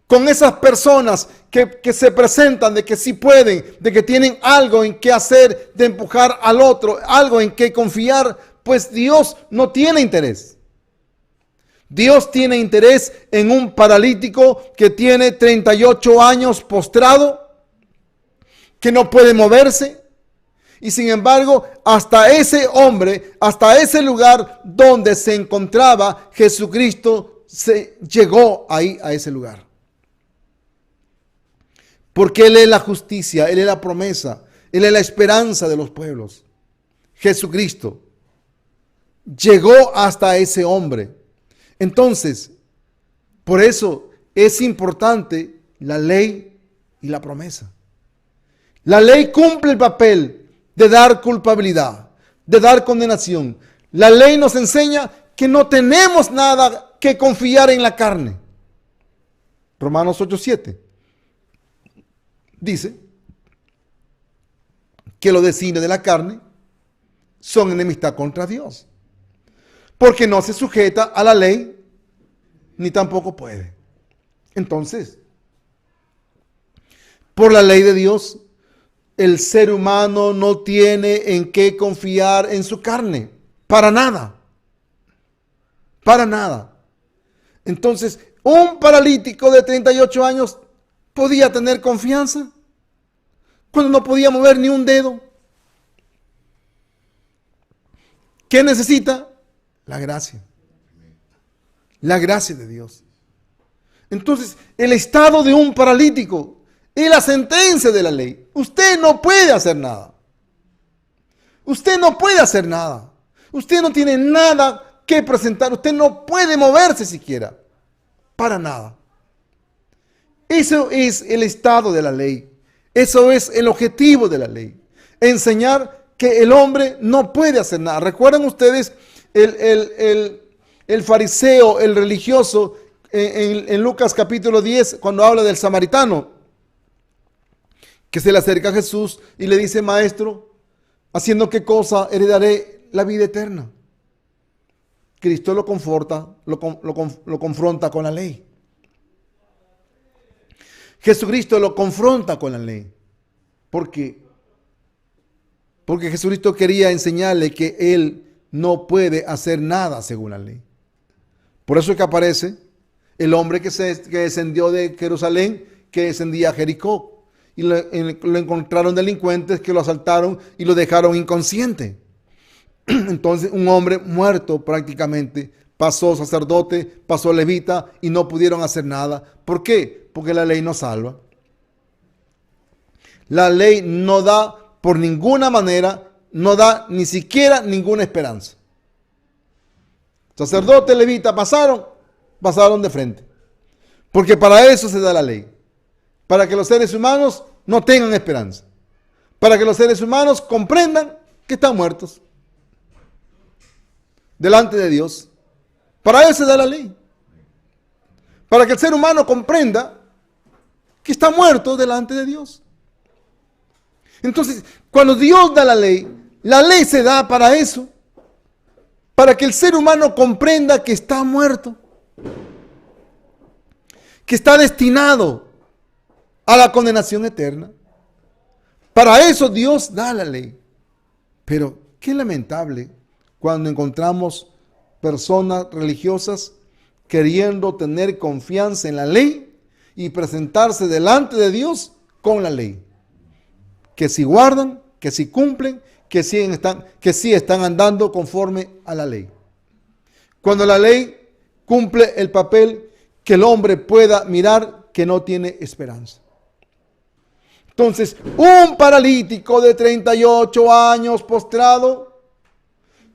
Con esas personas que se presentan de que sí pueden, de que tienen algo en qué hacer, de empujar al otro, algo en qué confiar, pues Dios no tiene interés. Dios tiene interés en un paralítico que tiene 38 años postrado, que no puede moverse, y sin embargo, hasta ese hombre, hasta ese lugar donde se encontraba Jesucristo, se llegó ahí a ese lugar. Porque Él es la justicia, Él es la promesa, Él es la esperanza de los pueblos. Jesucristo llegó hasta ese hombre. Entonces, por eso es importante la ley y la promesa. La ley cumple el papel de dar culpabilidad, de dar condenación. La ley nos enseña que no tenemos nada que confiar en la carne. Romanos 8:7 dice que los designios de la carne son enemistad contra Dios, porque no se sujeta a la ley, ni tampoco puede. Entonces, por la ley de Dios, el ser humano no tiene en qué confiar en su carne, para nada, para nada. Entonces, un paralítico de 38 años podía tener confianza cuando no podía mover ni un dedo. ¿Qué necesita? La gracia. La gracia de Dios. Entonces, el estado de un paralítico y la sentencia de la ley. Usted no puede hacer nada. Usted no puede hacer nada. Usted no tiene nada que presentar. Usted no puede moverse siquiera. Para nada. Eso es el estado de la ley. Eso es el objetivo de la ley. Enseñar que el hombre no puede hacer nada. ¿Recuerdan ustedes el fariseo, el religioso, en Lucas capítulo 10, cuando habla del samaritano, que se le acerca a Jesús y le dice: Maestro, ¿haciendo qué cosa heredaré la vida eterna? Cristo lo conforta, lo confronta con la ley. Jesucristo lo confronta con la ley. ¿Por qué? Porque Jesucristo quería enseñarle que él no puede hacer nada según la ley. Por eso es que aparece el hombre que descendió de Jerusalén, que descendía a Jericó. Y lo encontraron delincuentes que lo asaltaron y lo dejaron inconsciente. Entonces un hombre muerto prácticamente, pasó sacerdote, pasó levita y no pudieron hacer nada. ¿Por qué? Porque la ley no salva. La ley no da por ninguna manera, no da ni siquiera ninguna esperanza. Sacerdote, levita pasaron de frente. Porque para eso se da la ley. Para que los seres humanos no tengan esperanza. Para que los seres humanos comprendan que están muertos delante de Dios. Para eso se da la ley. Para que el ser humano comprenda que está muerto delante de Dios. Entonces, cuando Dios da la ley se da para eso. Para que el ser humano comprenda que está muerto. Que está destinado a la condenación eterna. Para eso Dios da la ley. Pero qué lamentable cuando encontramos personas religiosas queriendo tener confianza en la ley y presentarse delante de Dios con la ley. Que si guardan, que si cumplen, que sí están andando conforme a la ley. Cuando la ley cumple el papel que el hombre pueda mirar que no tiene esperanza. Entonces, un paralítico de 38 años postrado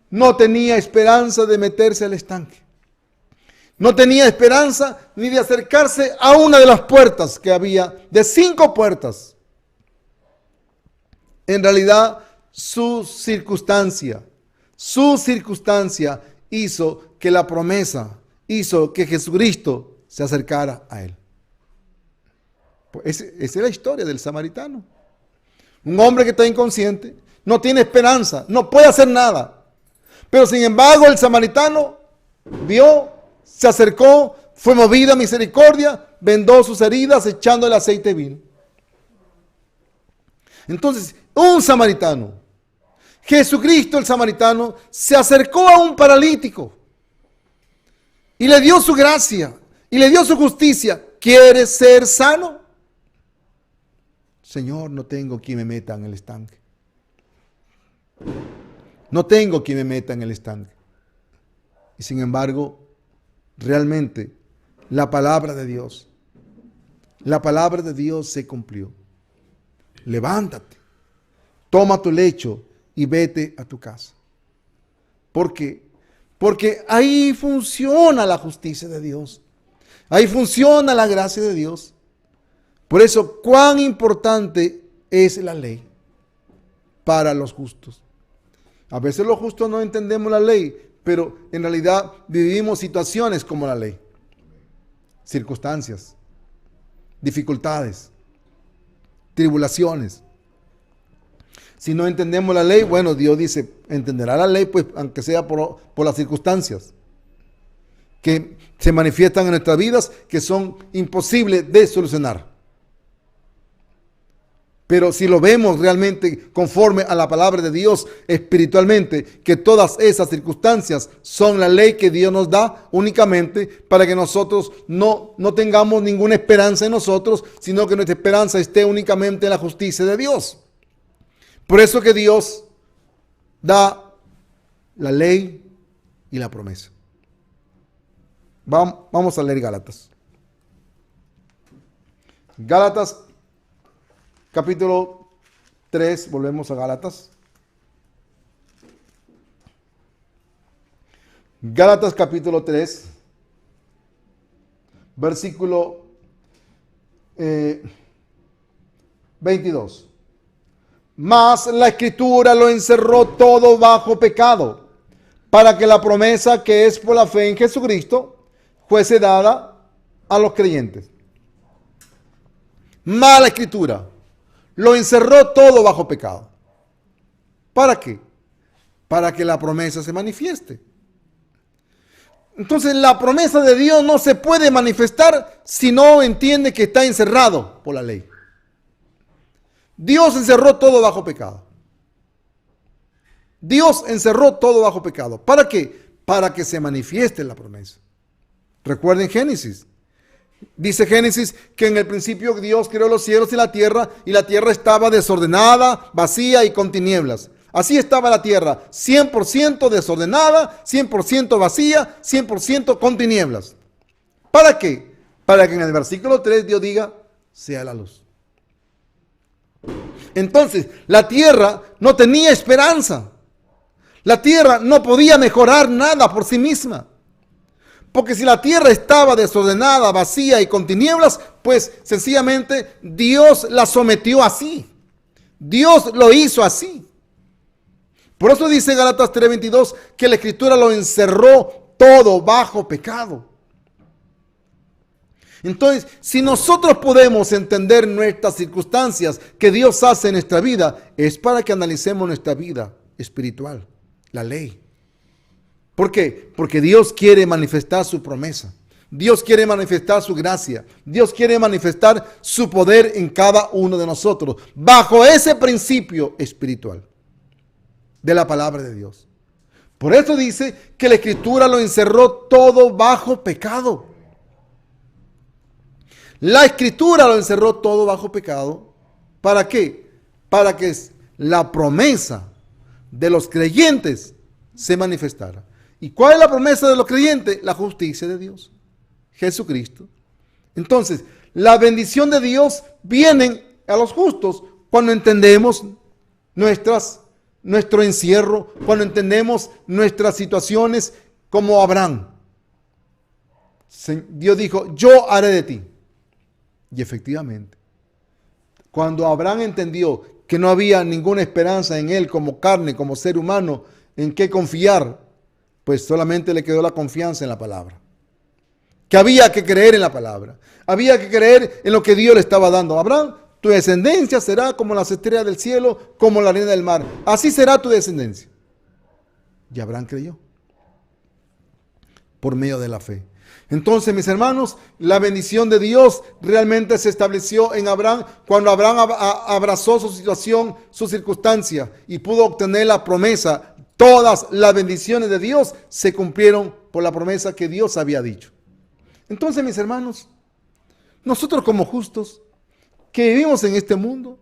no tenía esperanza de meterse al estanque. No tenía esperanza ni de acercarse a una de las puertas que había, de 5 puertas. En realidad, su circunstancia hizo que la promesa, hizo que Jesucristo se acercara a él. Esa es la historia del samaritano. Un hombre que está inconsciente, no tiene esperanza, no puede hacer nada. Pero sin embargo el samaritano vio, se acercó, fue movido a misericordia, vendó sus heridas echando el aceite de vino. Entonces, un samaritano, Jesucristo el samaritano, se acercó a un paralítico y le dio su gracia y le dio su justicia. ¿Quieres ser sano? Señor, no tengo quien me meta en el estanque. No tengo quien me meta en el estanque. Y sin embargo, realmente, la palabra de Dios se cumplió. Levántate, toma tu lecho y vete a tu casa. ¿Por qué? Porque ahí funciona la justicia de Dios. Ahí funciona la gracia de Dios. Por eso, cuán importante es la ley para los justos. A veces los justos no entendemos la ley, pero en realidad vivimos situaciones como la ley. Circunstancias, dificultades, tribulaciones. Si no entendemos la ley, bueno, Dios dice, entenderá la ley, pues, aunque sea por las circunstancias. que se manifiestan en nuestras vidas que son imposibles de solucionar. Pero si lo vemos realmente conforme a la palabra de Dios espiritualmente, que todas esas circunstancias son la ley que Dios nos da únicamente para que nosotros no tengamos ninguna esperanza en nosotros, sino que nuestra esperanza esté únicamente en la justicia de Dios. Por eso que Dios da la ley y la promesa. Vamos a leer Gálatas. Gálatas capítulo 3, volvemos a Gálatas. Gálatas capítulo 3, versículo 22. Mas la Escritura lo encerró todo bajo pecado, para que la promesa que es por la fe en Jesucristo fuese dada a los creyentes. Mas la Escritura lo encerró todo bajo pecado. ¿Para qué? Para que la promesa se manifieste. Entonces la promesa de Dios no se puede manifestar si no entiende que está encerrado por la ley. Dios encerró todo bajo pecado. Dios encerró todo bajo pecado. ¿Para qué? Para que se manifieste la promesa. Recuerden Génesis. Dice Génesis que en el principio Dios creó los cielos y la tierra estaba desordenada, vacía y con tinieblas. Así estaba la tierra, 100% desordenada, 100% vacía, 100% con tinieblas. ¿Para qué? Para que en el versículo 3 Dios diga, sea la luz. Entonces, la tierra no tenía esperanza. La tierra no podía mejorar nada por sí misma. Porque si la tierra estaba desordenada, vacía y con tinieblas, pues sencillamente Dios la sometió así. Dios lo hizo así. Por eso dice Gálatas 3:22 que la Escritura lo encerró todo bajo pecado. Entonces, si nosotros podemos entender nuestras circunstancias que Dios hace en nuestra vida, es para que analicemos nuestra vida espiritual, la ley. ¿Por qué? Porque Dios quiere manifestar su promesa. Dios quiere manifestar su gracia. Dios quiere manifestar su poder en cada uno de nosotros, bajo ese principio espiritual de la palabra de Dios. Por eso dice que la Escritura lo encerró todo bajo pecado. La Escritura lo encerró todo bajo pecado. ¿Para qué? Para que la promesa de los creyentes se manifestara. ¿Y cuál es la promesa de los creyentes? La justicia de Dios, Jesucristo. Entonces, la bendición de Dios viene a los justos cuando entendemos nuestro encierro, cuando entendemos nuestras situaciones como Abraham. Dios dijo, yo haré de ti. Y efectivamente, cuando Abraham entendió que no había ninguna esperanza en él como carne, como ser humano, en qué confiar, pues solamente le quedó la confianza en la palabra. Que había que creer en la palabra. Había que creer en lo que Dios le estaba dando. Abraham, tu descendencia será como las estrellas del cielo, como la arena del mar. Así será tu descendencia. Y Abraham creyó. Por medio de la fe. Entonces, mis hermanos, la bendición de Dios realmente se estableció en Abraham cuando Abraham abrazó su situación, su circunstancia y pudo obtener la promesa. Todas las bendiciones de Dios se cumplieron por la promesa que Dios había dicho. Entonces, mis hermanos, nosotros como justos que vivimos en este mundo,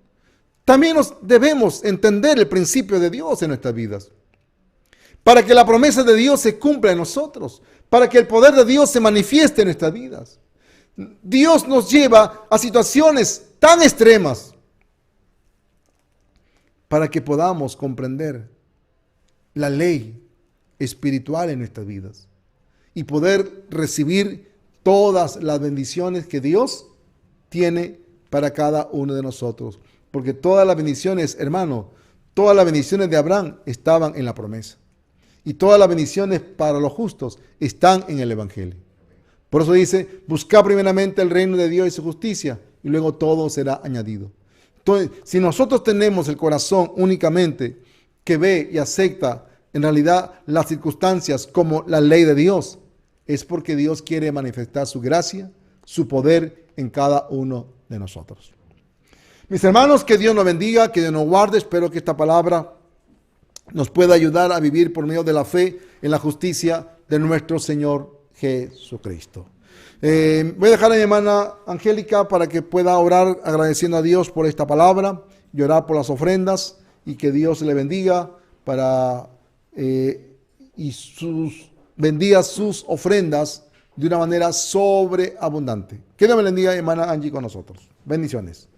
también nos debemos entender el principio de Dios en nuestras vidas. Para que la promesa de Dios se cumpla en nosotros, para que el poder de Dios se manifieste en nuestras vidas. Dios nos lleva a situaciones tan extremas para que podamos comprender la ley espiritual en nuestras vidas y poder recibir todas las bendiciones que Dios tiene para cada uno de nosotros. Porque todas las bendiciones, hermano, todas las bendiciones de Abraham estaban en la promesa. Y todas las bendiciones para los justos están en el Evangelio. Por eso dice, busca primeramente el reino de Dios y su justicia, y luego todo será añadido. Entonces, si nosotros tenemos el corazón únicamente que ve y acepta en realidad las circunstancias como la ley de Dios, es porque Dios quiere manifestar su gracia, su poder en cada uno de nosotros. Mis hermanos, que Dios nos bendiga, que Dios nos guarde. Espero que esta palabra nos pueda ayudar a vivir por medio de la fe en la justicia de nuestro Señor Jesucristo. Voy a dejar a mi hermana Angélica para que pueda orar agradeciendo a Dios por esta palabra y orar por las ofrendas, y que Dios le bendiga bendiga sus ofrendas de una manera sobreabundante. Que Dios me bendiga, hermana Angie, con nosotros. Bendiciones.